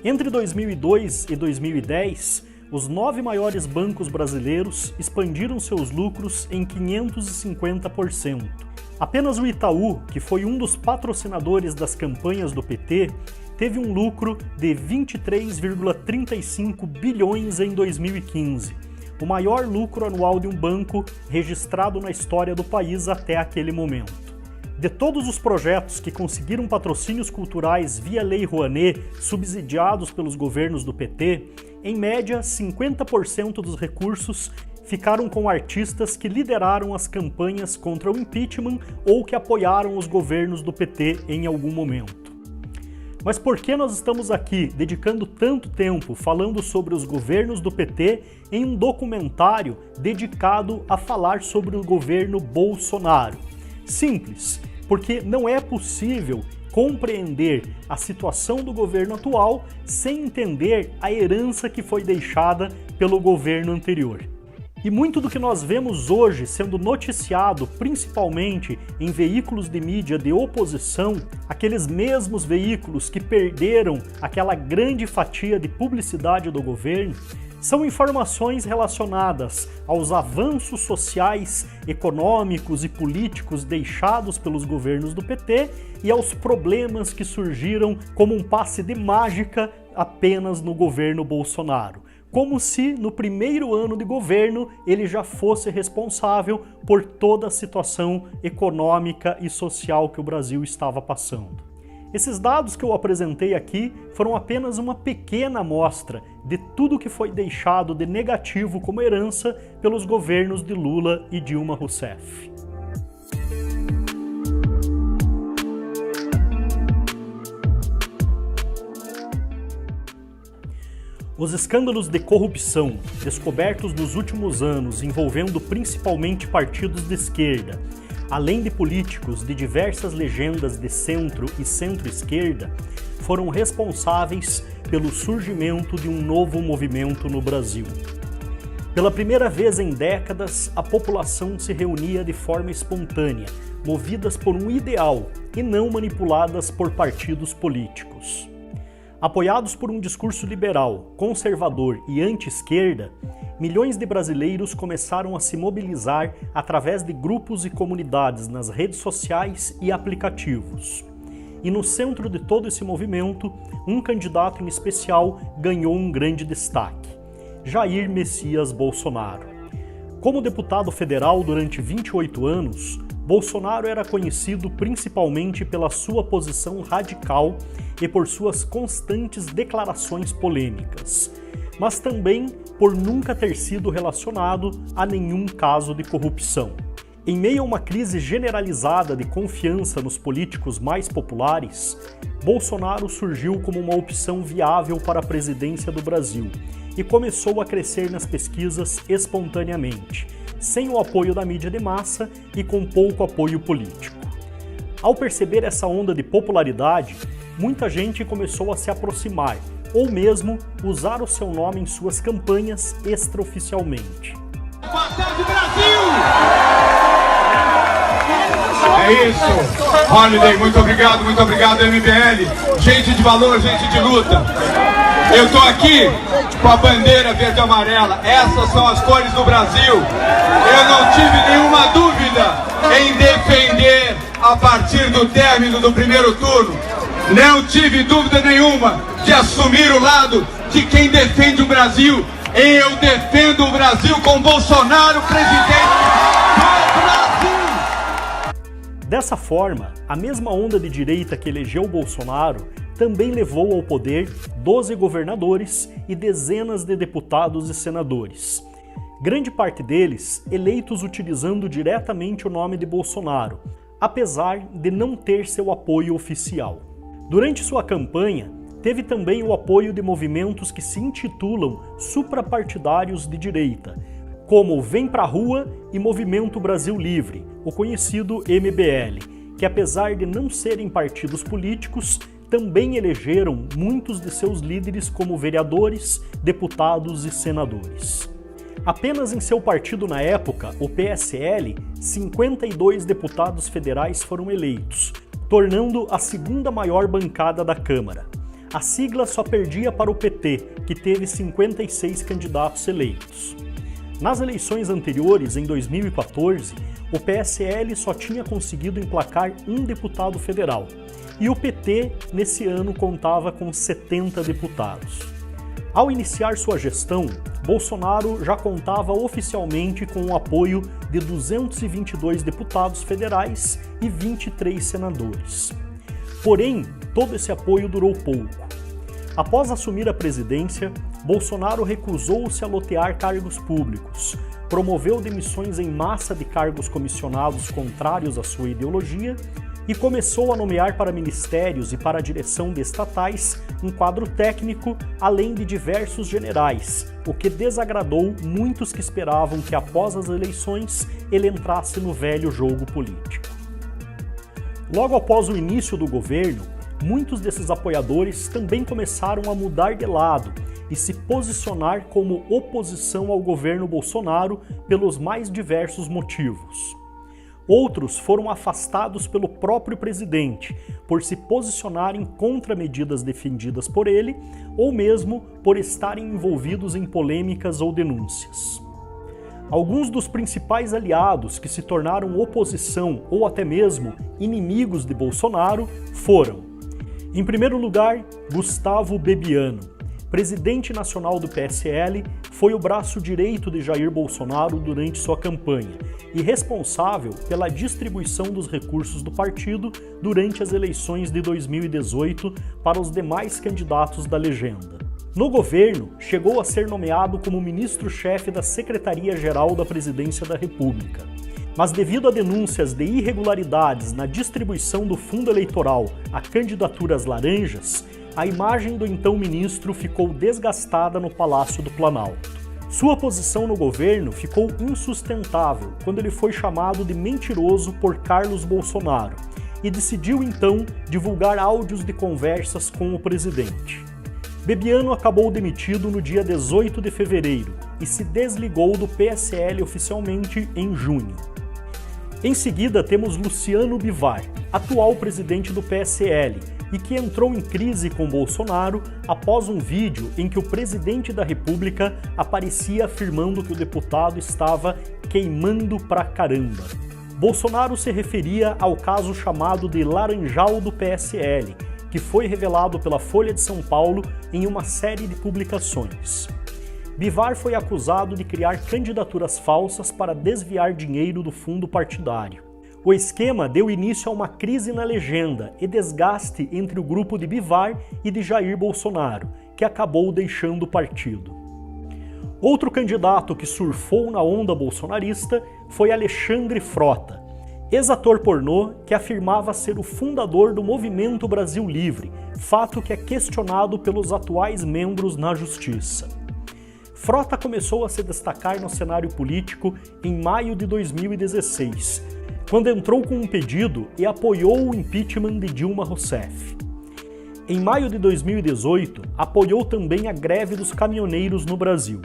Entre 2002 e 2010, os 9 maiores bancos brasileiros expandiram seus lucros em 550%. Apenas o Itaú, que foi um dos patrocinadores das campanhas do PT, teve um lucro de 23,35 bilhões em 2015, o maior lucro anual de um banco registrado na história do país até aquele momento. De todos os projetos que conseguiram patrocínios culturais via Lei Rouanet, subsidiados pelos governos do PT, em média 50% dos recursos ficaram com artistas que lideraram as campanhas contra o impeachment ou que apoiaram os governos do PT em algum momento. Mas por que nós estamos aqui dedicando tanto tempo falando sobre os governos do PT em um documentário dedicado a falar sobre o governo Bolsonaro? Simples, porque não é possível compreender a situação do governo atual sem entender a herança que foi deixada pelo governo anterior. E muito do que nós vemos hoje sendo noticiado, principalmente em veículos de mídia de oposição, aqueles mesmos veículos que perderam aquela grande fatia de publicidade do governo, são informações relacionadas aos avanços sociais, econômicos e políticos deixados pelos governos do PT e aos problemas que surgiram como um passe de mágica apenas no governo Bolsonaro. Como se no primeiro ano de governo ele já fosse responsável por toda a situação econômica e social que o Brasil estava passando. Esses dados que eu apresentei aqui foram apenas uma pequena amostra de tudo que foi deixado de negativo como herança pelos governos de Lula e Dilma Rousseff. Os escândalos de corrupção descobertos nos últimos anos envolvendo principalmente partidos de esquerda, além de políticos de diversas legendas de centro e centro-esquerda, foram responsáveis pelo surgimento de um novo movimento no Brasil. Pela primeira vez em décadas, a população se reunia de forma espontânea, movidas por um ideal e não manipuladas por partidos políticos. Apoiados por um discurso liberal, conservador e anti-esquerda, milhões de brasileiros começaram a se mobilizar através de grupos e comunidades nas redes sociais e aplicativos. E no centro de todo esse movimento, um candidato em especial ganhou um grande destaque: Jair Messias Bolsonaro. Como deputado federal durante 28 anos, Bolsonaro era conhecido principalmente pela sua posição radical e por suas constantes declarações polêmicas, mas também por nunca ter sido relacionado a nenhum caso de corrupção. Em meio a uma crise generalizada de confiança nos políticos mais populares, Bolsonaro surgiu como uma opção viável para a presidência do Brasil e começou a crescer nas pesquisas espontaneamente, sem o apoio da mídia de massa e com pouco apoio político. Ao perceber essa onda de popularidade, muita gente começou a se aproximar, ou mesmo usar o seu nome em suas campanhas extraoficialmente. Boa tarde, Brasil! É isso! Holiday, muito obrigado, MBL. Gente de valor, gente de luta. Eu tô aqui com a bandeira verde e amarela. Essas são as cores do Brasil. Eu não tive nenhuma dúvida em defender a partir do término do primeiro turno. Não tive dúvida nenhuma de assumir o lado de quem defende o Brasil. Eu defendo o Brasil com Bolsonaro presidente do Brasil. Dessa forma, a mesma onda de direita que elegeu Bolsonaro também levou ao poder 12 governadores e dezenas de deputados e senadores. Grande parte deles eleitos utilizando diretamente o nome de Bolsonaro, apesar de não ter seu apoio oficial. Durante sua campanha, teve também o apoio de movimentos que se intitulam suprapartidários de direita, como o Vem Pra Rua e Movimento Brasil Livre, o conhecido MBL, que apesar de não serem partidos políticos, também elegeram muitos de seus líderes como vereadores, deputados e senadores. Apenas em seu partido na época, o PSL, 52 deputados federais foram eleitos, tornando a segunda maior bancada da Câmara. A sigla só perdia para o PT, que teve 56 candidatos eleitos. Nas eleições anteriores, em 2014, o PSL só tinha conseguido emplacar um deputado federal, e o PT, nesse ano, contava com 70 deputados. Ao iniciar sua gestão, Bolsonaro já contava oficialmente com o apoio de 222 deputados federais e 23 senadores. Porém, todo esse apoio durou pouco. Após assumir a presidência, Bolsonaro recusou-se a lotear cargos públicos, promoveu demissões em massa de cargos comissionados contrários à sua ideologia e começou a nomear para ministérios e para a direção de estatais um quadro técnico, além de diversos generais, o que desagradou muitos que esperavam que após as eleições ele entrasse no velho jogo político. Logo após o início do governo, muitos desses apoiadores também começaram a mudar de lado e se posicionar como oposição ao governo Bolsonaro pelos mais diversos motivos. Outros foram afastados pelo próprio presidente, por se posicionarem contra medidas defendidas por ele, ou mesmo por estarem envolvidos em polêmicas ou denúncias. Alguns dos principais aliados que se tornaram oposição ou até mesmo inimigos de Bolsonaro foram, em primeiro lugar, Gustavo Bebiano. Presidente nacional do PSL, foi o braço direito de Jair Bolsonaro durante sua campanha e responsável pela distribuição dos recursos do partido durante as eleições de 2018 para os demais candidatos da legenda. No governo, chegou a ser nomeado como ministro-chefe da Secretaria-Geral da Presidência da República. Mas devido a denúncias de irregularidades na distribuição do fundo eleitoral a candidaturas laranjas, a imagem do então ministro ficou desgastada no Palácio do Planalto. Sua posição no governo ficou insustentável quando ele foi chamado de mentiroso por Carlos Bolsonaro e decidiu então divulgar áudios de conversas com o presidente. Bebiano acabou demitido no dia 18 de fevereiro e se desligou do PSL oficialmente em junho. Em seguida temos Luciano Bivar, atual presidente do PSL, e que entrou em crise com Bolsonaro após um vídeo em que o presidente da República aparecia afirmando que o deputado estava queimando pra caramba. Bolsonaro se referia ao caso chamado de Laranjal do PSL, que foi revelado pela Folha de São Paulo em uma série de publicações. Bivar foi acusado de criar candidaturas falsas para desviar dinheiro do fundo partidário. O esquema deu início a uma crise na legenda e desgaste entre o grupo de Bivar e de Jair Bolsonaro, que acabou deixando o partido. Outro candidato que surfou na onda bolsonarista foi Alexandre Frota, ex-ator pornô que afirmava ser o fundador do Movimento Brasil Livre, fato que é questionado pelos atuais membros na Justiça. Frota começou a se destacar no cenário político em maio de 2016, quando entrou com um pedido e apoiou o impeachment de Dilma Rousseff. Em maio de 2018, apoiou também a greve dos caminhoneiros no Brasil.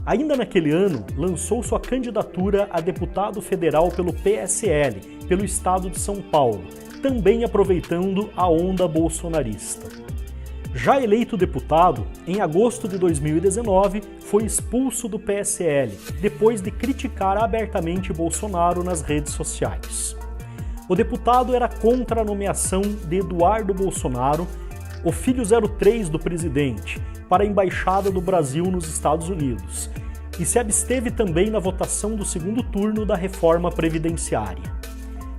Ainda naquele ano, lançou sua candidatura a deputado federal pelo PSL, pelo estado de São Paulo, também aproveitando a onda bolsonarista. Já eleito deputado, em agosto de 2019, foi expulso do PSL, depois de criticar abertamente Bolsonaro nas redes sociais. O deputado era contra a nomeação de Eduardo Bolsonaro, o filho 03 do presidente, para a Embaixada do Brasil nos Estados Unidos, e se absteve também na votação do segundo turno da reforma previdenciária.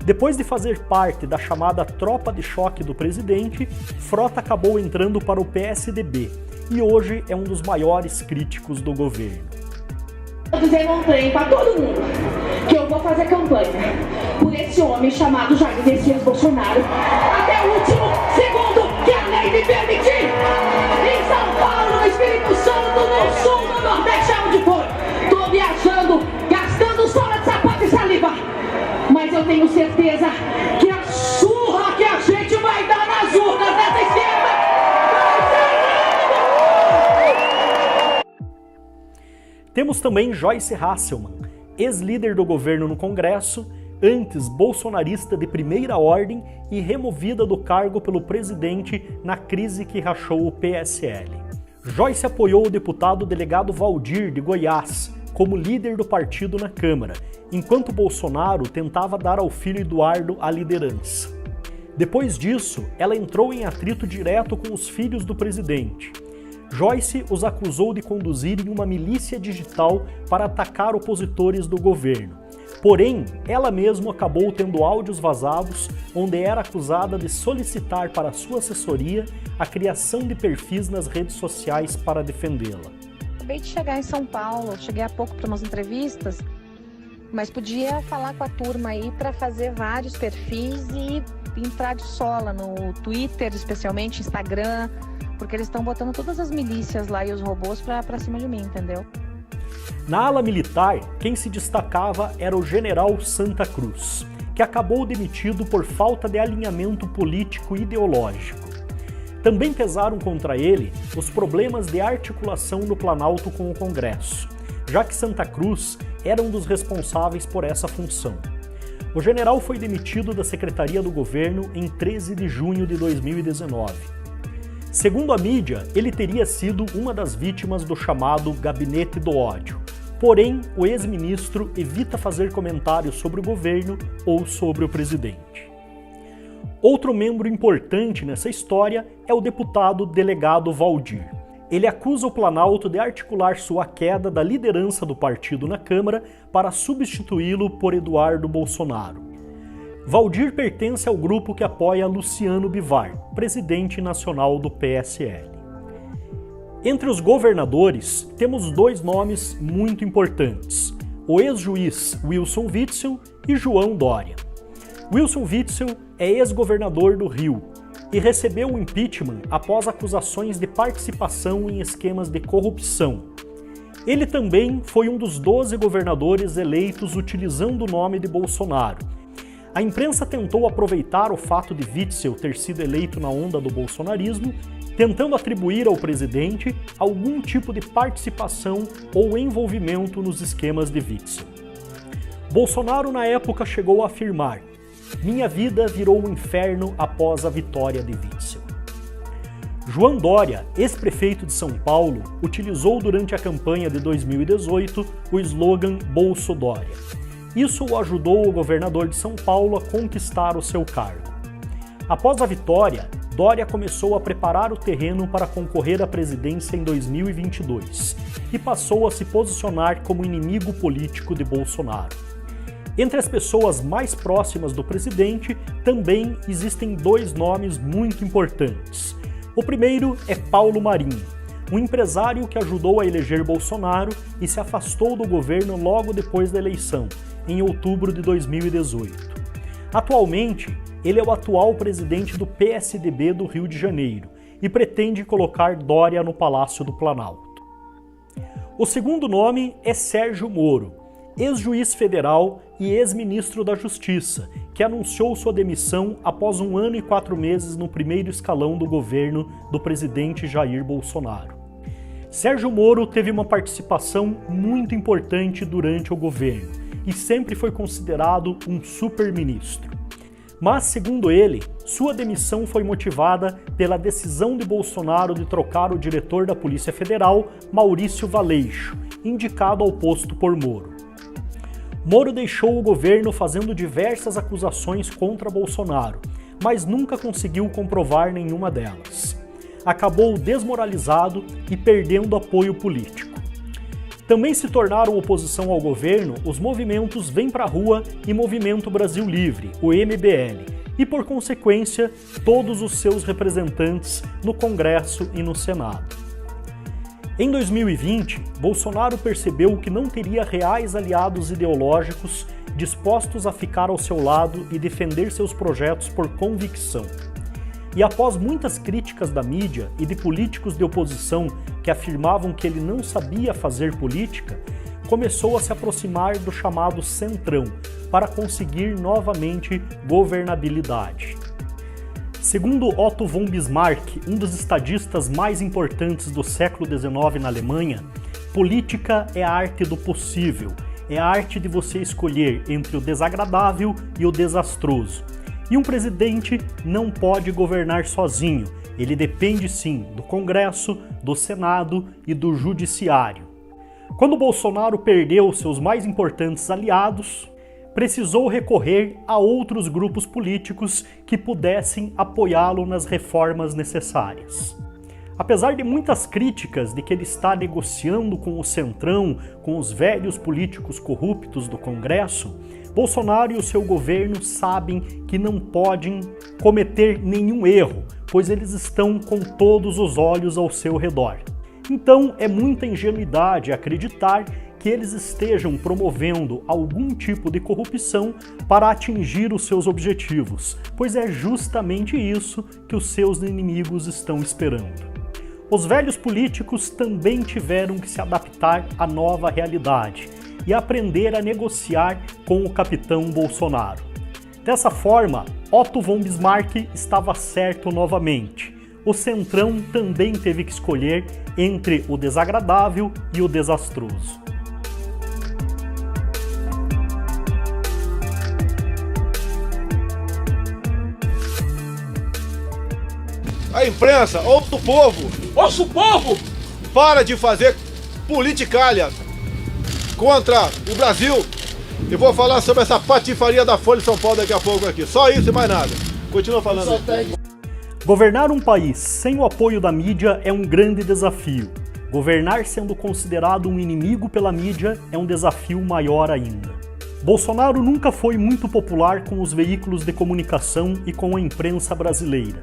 Depois de fazer parte da chamada tropa de choque do presidente, Frota acabou entrando para o PSDB e hoje é um dos maiores críticos do governo. Eu demonstrei para todo mundo que eu vou fazer campanha por esse homem chamado Jair Messias Bolsonaro até o último segundo que a lei me permitir. Em São Paulo, no Espírito Santo, no Sul, no Nordeste, onde for. Tô viajando, gastando sola de sapato e saliva. Mas eu tenho certeza que a surra que a gente vai dar nas urnas dessa esquerda vai ser... Temos também Joyce Hasselmann, ex-líder do governo no Congresso, antes bolsonarista de primeira ordem e removida do cargo pelo presidente na crise que rachou o PSL. Joyce apoiou o deputado delegado Valdir, de Goiás, como líder do partido na Câmara, enquanto Bolsonaro tentava dar ao filho Eduardo a liderança. Depois disso, ela entrou em atrito direto com os filhos do presidente. Joyce os acusou de conduzirem uma milícia digital para atacar opositores do governo. Porém, ela mesma acabou tendo áudios vazados onde era acusada de solicitar para sua assessoria a criação de perfis nas redes sociais para defendê-la. Acabei de chegar em São Paulo, cheguei há pouco para umas entrevistas, mas podia falar com a turma aí para fazer vários perfis e entrar de sola no Twitter, especialmente Instagram, porque eles estão botando todas as milícias lá e os robôs para cima de mim, entendeu? Na ala militar, quem se destacava era o general Santa Cruz, que acabou demitido por falta de alinhamento político e ideológico. Também pesaram contra ele os problemas de articulação no Planalto com o Congresso, já que Santa Cruz era um dos responsáveis por essa função. O general foi demitido da Secretaria do Governo em 13 de junho de 2019. Segundo a mídia, ele teria sido uma das vítimas do chamado Gabinete do Ódio. Porém, o ex-ministro evita fazer comentários sobre o governo ou sobre o presidente. Outro membro importante nessa história é o deputado delegado Valdir. Ele acusa o Planalto de articular sua queda da liderança do partido na Câmara para substituí-lo por Eduardo Bolsonaro. Valdir pertence ao grupo que apoia Luciano Bivar, presidente nacional do PSL. Entre os governadores, temos dois nomes muito importantes: o ex-juiz Wilson Witzel e João Dória. Wilson Witzel é ex-governador do Rio e recebeu o impeachment após acusações de participação em esquemas de corrupção. Ele também foi um dos 12 governadores eleitos utilizando o nome de Bolsonaro. A imprensa tentou aproveitar o fato de Witzel ter sido eleito na onda do bolsonarismo, tentando atribuir ao presidente algum tipo de participação ou envolvimento nos esquemas de Witzel. Bolsonaro, na época, chegou a afirmar: Minha vida virou um inferno após a vitória de Witzel. João Dória, ex-prefeito de São Paulo, utilizou durante a campanha de 2018 o slogan Bolso Dória. Isso o ajudou o governador de São Paulo a conquistar o seu cargo. Após a vitória, Dória começou a preparar o terreno para concorrer à presidência em 2022 e passou a se posicionar como inimigo político de Bolsonaro. Entre as pessoas mais próximas do presidente, também existem dois nomes muito importantes. O primeiro é Paulo Marinho, um empresário que ajudou a eleger Bolsonaro e se afastou do governo logo depois da eleição, em outubro de 2018. Atualmente, ele é o atual presidente do PSDB do Rio de Janeiro e pretende colocar Dória no Palácio do Planalto. O segundo nome é Sérgio Moro, ex-juiz federal e ex-ministro da Justiça, que anunciou sua demissão após 1 ano e 4 meses no primeiro escalão do governo do presidente Jair Bolsonaro. Sérgio Moro teve uma participação muito importante durante o governo e sempre foi considerado um super-ministro. Mas, segundo ele, sua demissão foi motivada pela decisão de Bolsonaro de trocar o diretor da Polícia Federal, Maurício Valeixo, indicado ao posto por Moro. Moro deixou o governo fazendo diversas acusações contra Bolsonaro, mas nunca conseguiu comprovar nenhuma delas. Acabou desmoralizado e perdendo apoio político. Também se tornaram oposição ao governo os movimentos Vem Pra Rua e Movimento Brasil Livre, o MBL, e por consequência, todos os seus representantes no Congresso e no Senado. Em 2020, Bolsonaro percebeu que não teria reais aliados ideológicos dispostos a ficar ao seu lado e defender seus projetos por convicção. E após muitas críticas da mídia e de políticos de oposição que afirmavam que ele não sabia fazer política, começou a se aproximar do chamado Centrão para conseguir novamente governabilidade. Segundo Otto von Bismarck, um dos estadistas mais importantes do século XIX na Alemanha, política é a arte do possível, é a arte de você escolher entre o desagradável e o desastroso. E um presidente não pode governar sozinho, ele depende sim do Congresso, do Senado e do Judiciário. Quando Bolsonaro perdeu seus mais importantes aliados, precisou recorrer a outros grupos políticos que pudessem apoiá-lo nas reformas necessárias. Apesar de muitas críticas de que ele está negociando com o Centrão, com os velhos políticos corruptos do Congresso, Bolsonaro e o seu governo sabem que não podem cometer nenhum erro, pois eles estão com todos os olhos ao seu redor. Então é muita ingenuidade acreditar que eles estejam promovendo algum tipo de corrupção para atingir os seus objetivos, pois é justamente isso que os seus inimigos estão esperando. Os velhos políticos também tiveram que se adaptar à nova realidade e aprender a negociar com o capitão Bolsonaro. Dessa forma, Otto von Bismarck estava certo novamente. O Centrão também teve que escolher entre o desagradável e o desastroso. A imprensa, ouça o povo! Ouça o povo! Para de fazer politicalha contra o Brasil. E vou falar sobre essa patifaria da Folha de São Paulo daqui a pouco aqui. Só isso e mais nada. Continua falando. Governar um país sem o apoio da mídia é um grande desafio. Governar sendo considerado um inimigo pela mídia é um desafio maior ainda. Bolsonaro nunca foi muito popular com os veículos de comunicação e com a imprensa brasileira.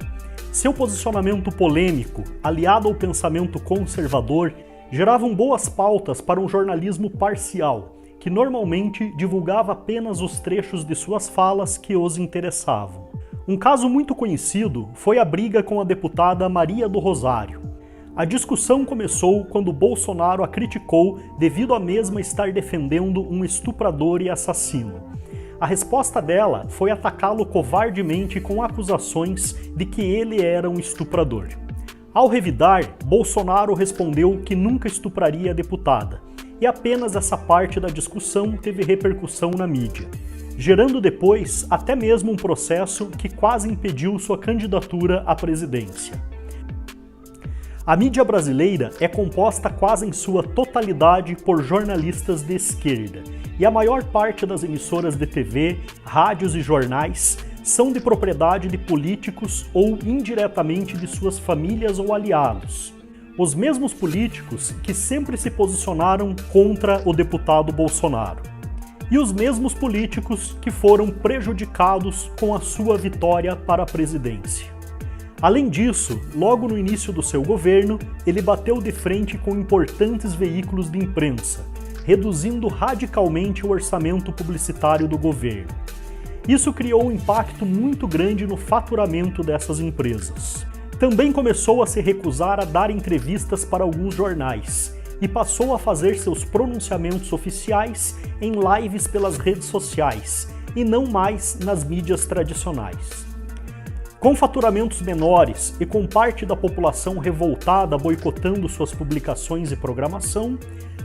Seu posicionamento polêmico, aliado ao pensamento conservador, geravam boas pautas para um jornalismo parcial, que normalmente divulgava apenas os trechos de suas falas que os interessavam. Um caso muito conhecido foi a briga com a deputada Maria do Rosário. A discussão começou quando Bolsonaro a criticou devido a mesma estar defendendo um estuprador e assassino. A resposta dela foi atacá-lo covardemente com acusações de que ele era um estuprador. Ao revidar, Bolsonaro respondeu que nunca estupraria a deputada, e apenas essa parte da discussão teve repercussão na mídia. gerando depois até mesmo um processo que quase impediu sua candidatura à presidência. A mídia brasileira é composta quase em sua totalidade por jornalistas de esquerda, e a maior parte das emissoras de TV, rádios e jornais são de propriedade de políticos ou indiretamente de suas famílias ou aliados. Os mesmos políticos que sempre se posicionaram contra o deputado Bolsonaro. E os mesmos políticos que foram prejudicados com a sua vitória para a presidência. Além disso, logo no início do seu governo, ele bateu de frente com importantes veículos de imprensa, reduzindo radicalmente o orçamento publicitário do governo. Isso criou um impacto muito grande no faturamento dessas empresas. Também começou a se recusar a dar entrevistas para alguns jornais e passou a fazer seus pronunciamentos oficiais em lives pelas redes sociais e não mais nas mídias tradicionais. Com faturamentos menores e com parte da população revoltada boicotando suas publicações e programação,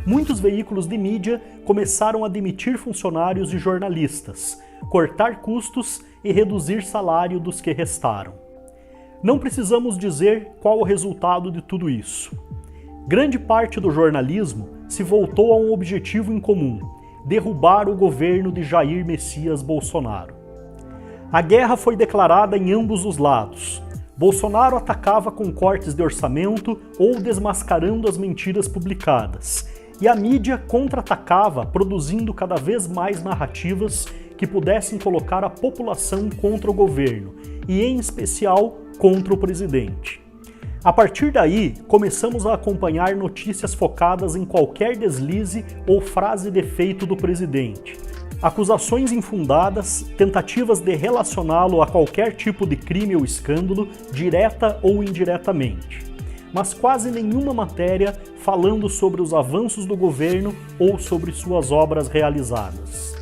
muitos veículos de mídia começaram a demitir funcionários e jornalistas, cortar custos e reduzir salário dos que restaram. Não precisamos dizer qual o resultado de tudo isso. Grande parte do jornalismo se voltou a um objetivo em comum: derrubar o governo de Jair Messias Bolsonaro. A guerra foi declarada em ambos os lados. Bolsonaro atacava com cortes de orçamento ou desmascarando as mentiras publicadas, e a mídia contra-atacava produzindo cada vez mais narrativas que pudessem colocar a população contra o governo, e em especial contra o presidente. A partir daí, começamos a acompanhar notícias focadas em qualquer deslize ou frase de efeito do presidente. Acusações infundadas, tentativas de relacioná-lo a qualquer tipo de crime ou escândalo, direta ou indiretamente. Mas quase nenhuma matéria falando sobre os avanços do governo ou sobre suas obras realizadas.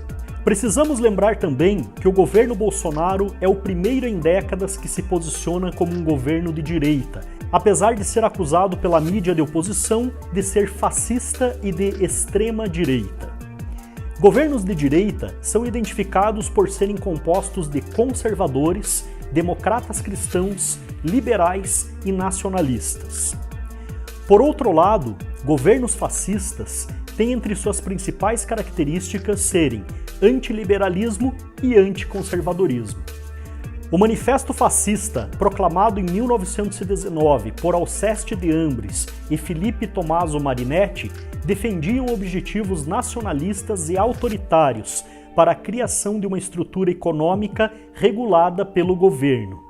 Precisamos lembrar também que o governo Bolsonaro é o primeiro em décadas que se posiciona como um governo de direita, apesar de ser acusado pela mídia de oposição de ser fascista e de extrema direita. Governos de direita são identificados por serem compostos de conservadores, democratas cristãos, liberais e nacionalistas. Por outro lado, governos fascistas têm entre suas principais características serem antiliberalismo e anticonservadorismo. O Manifesto Fascista, proclamado em 1919 por Alceste de Ambris e Felipe Tommaso Marinetti, defendiam objetivos nacionalistas e autoritários para a criação de uma estrutura econômica regulada pelo governo.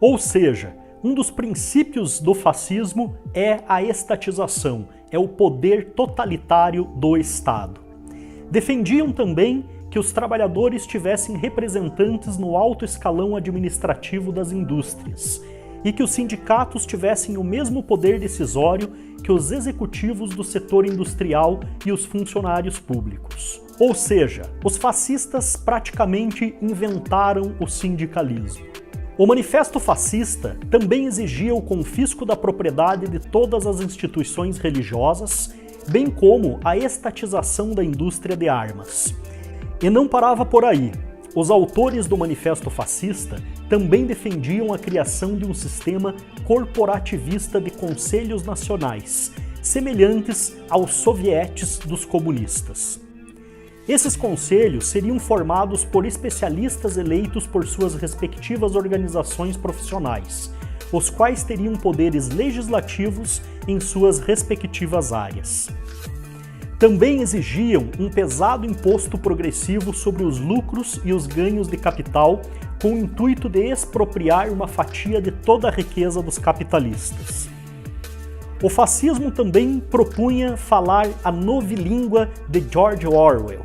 Ou seja, um dos princípios do fascismo é a estatização, é o poder totalitário do Estado. Defendiam também que os trabalhadores tivessem representantes no alto escalão administrativo das indústrias e que os sindicatos tivessem o mesmo poder decisório que os executivos do setor industrial e os funcionários públicos. Ou seja, os fascistas praticamente inventaram o sindicalismo. O Manifesto Fascista também exigia o confisco da propriedade de todas as instituições religiosas, bem como a estatização da indústria de armas. E não parava por aí. Os autores do Manifesto Fascista também defendiam a criação de um sistema corporativista de conselhos nacionais, semelhantes aos sovietes dos comunistas. Esses conselhos seriam formados por especialistas eleitos por suas respectivas organizações profissionais, os quais teriam poderes legislativos em suas respectivas áreas. Também exigiam um pesado imposto progressivo sobre os lucros e os ganhos de capital, com o intuito de expropriar uma fatia de toda a riqueza dos capitalistas. O fascismo também propunha falar a novilíngua de George Orwell.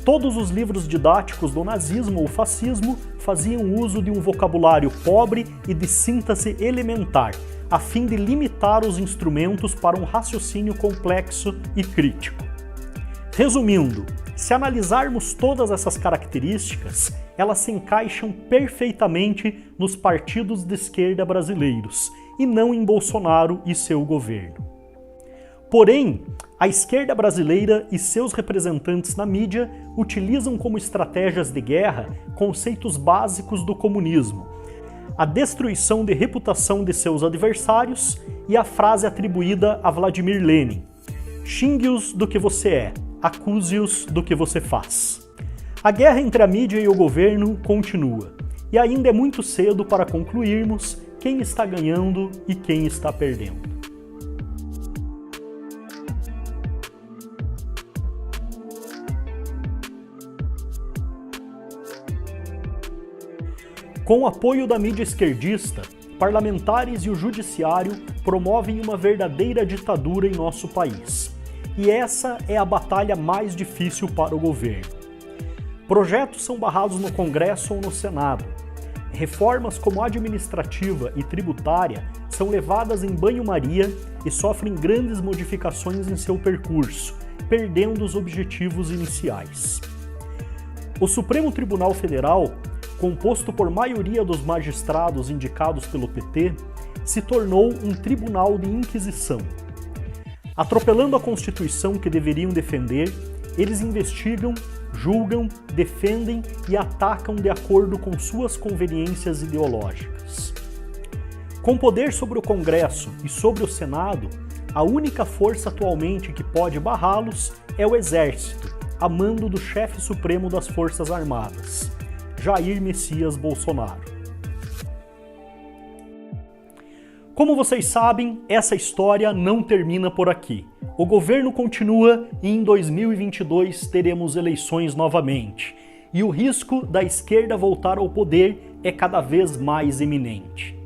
Todos os livros didáticos do nazismo ou fascismo faziam uso de um vocabulário pobre e de síntese elementar, a fim de limitar os instrumentos para um raciocínio complexo e crítico. Resumindo, se analisarmos todas essas características, elas se encaixam perfeitamente nos partidos de esquerda brasileiros, e não em Bolsonaro e seu governo. Porém, a esquerda brasileira e seus representantes na mídia utilizam como estratégias de guerra conceitos básicos do comunismo, a destruição de reputação de seus adversários e a frase atribuída a Vladimir Lenin: xingue-os do que você é, acuse-os do que você faz. A guerra entre a mídia e o governo continua, e ainda é muito cedo para concluirmos quem está ganhando e quem está perdendo. Com o apoio da mídia esquerdista, parlamentares e o judiciário promovem uma verdadeira ditadura em nosso país. E essa é a batalha mais difícil para o governo. Projetos são barrados no Congresso ou no Senado. Reformas como administrativa e tributária são levadas em banho-maria e sofrem grandes modificações em seu percurso, perdendo os objetivos iniciais. O Supremo Tribunal Federal, composto por maioria dos magistrados indicados pelo PT, se tornou um tribunal de inquisição. Atropelando a Constituição que deveriam defender, eles investigam, julgam, defendem e atacam de acordo com suas conveniências ideológicas. Com poder sobre o Congresso e sobre o Senado, a única força atualmente que pode barrá-los é o Exército, a mando do chefe supremo das Forças Armadas, Jair Messias Bolsonaro. Como vocês sabem, essa história não termina por aqui. O governo continua e em 2022 teremos eleições novamente. E o risco da esquerda voltar ao poder é cada vez mais iminente.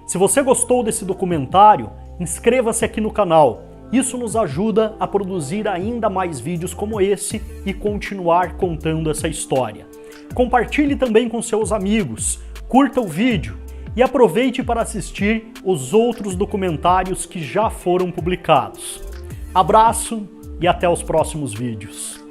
Se você gostou desse documentário, inscreva-se aqui no canal. Isso nos ajuda a produzir ainda mais vídeos como esse e continuar contando essa história. Compartilhe também com seus amigos, curta o vídeo e aproveite para assistir os outros documentários que já foram publicados. Abraço e até os próximos vídeos.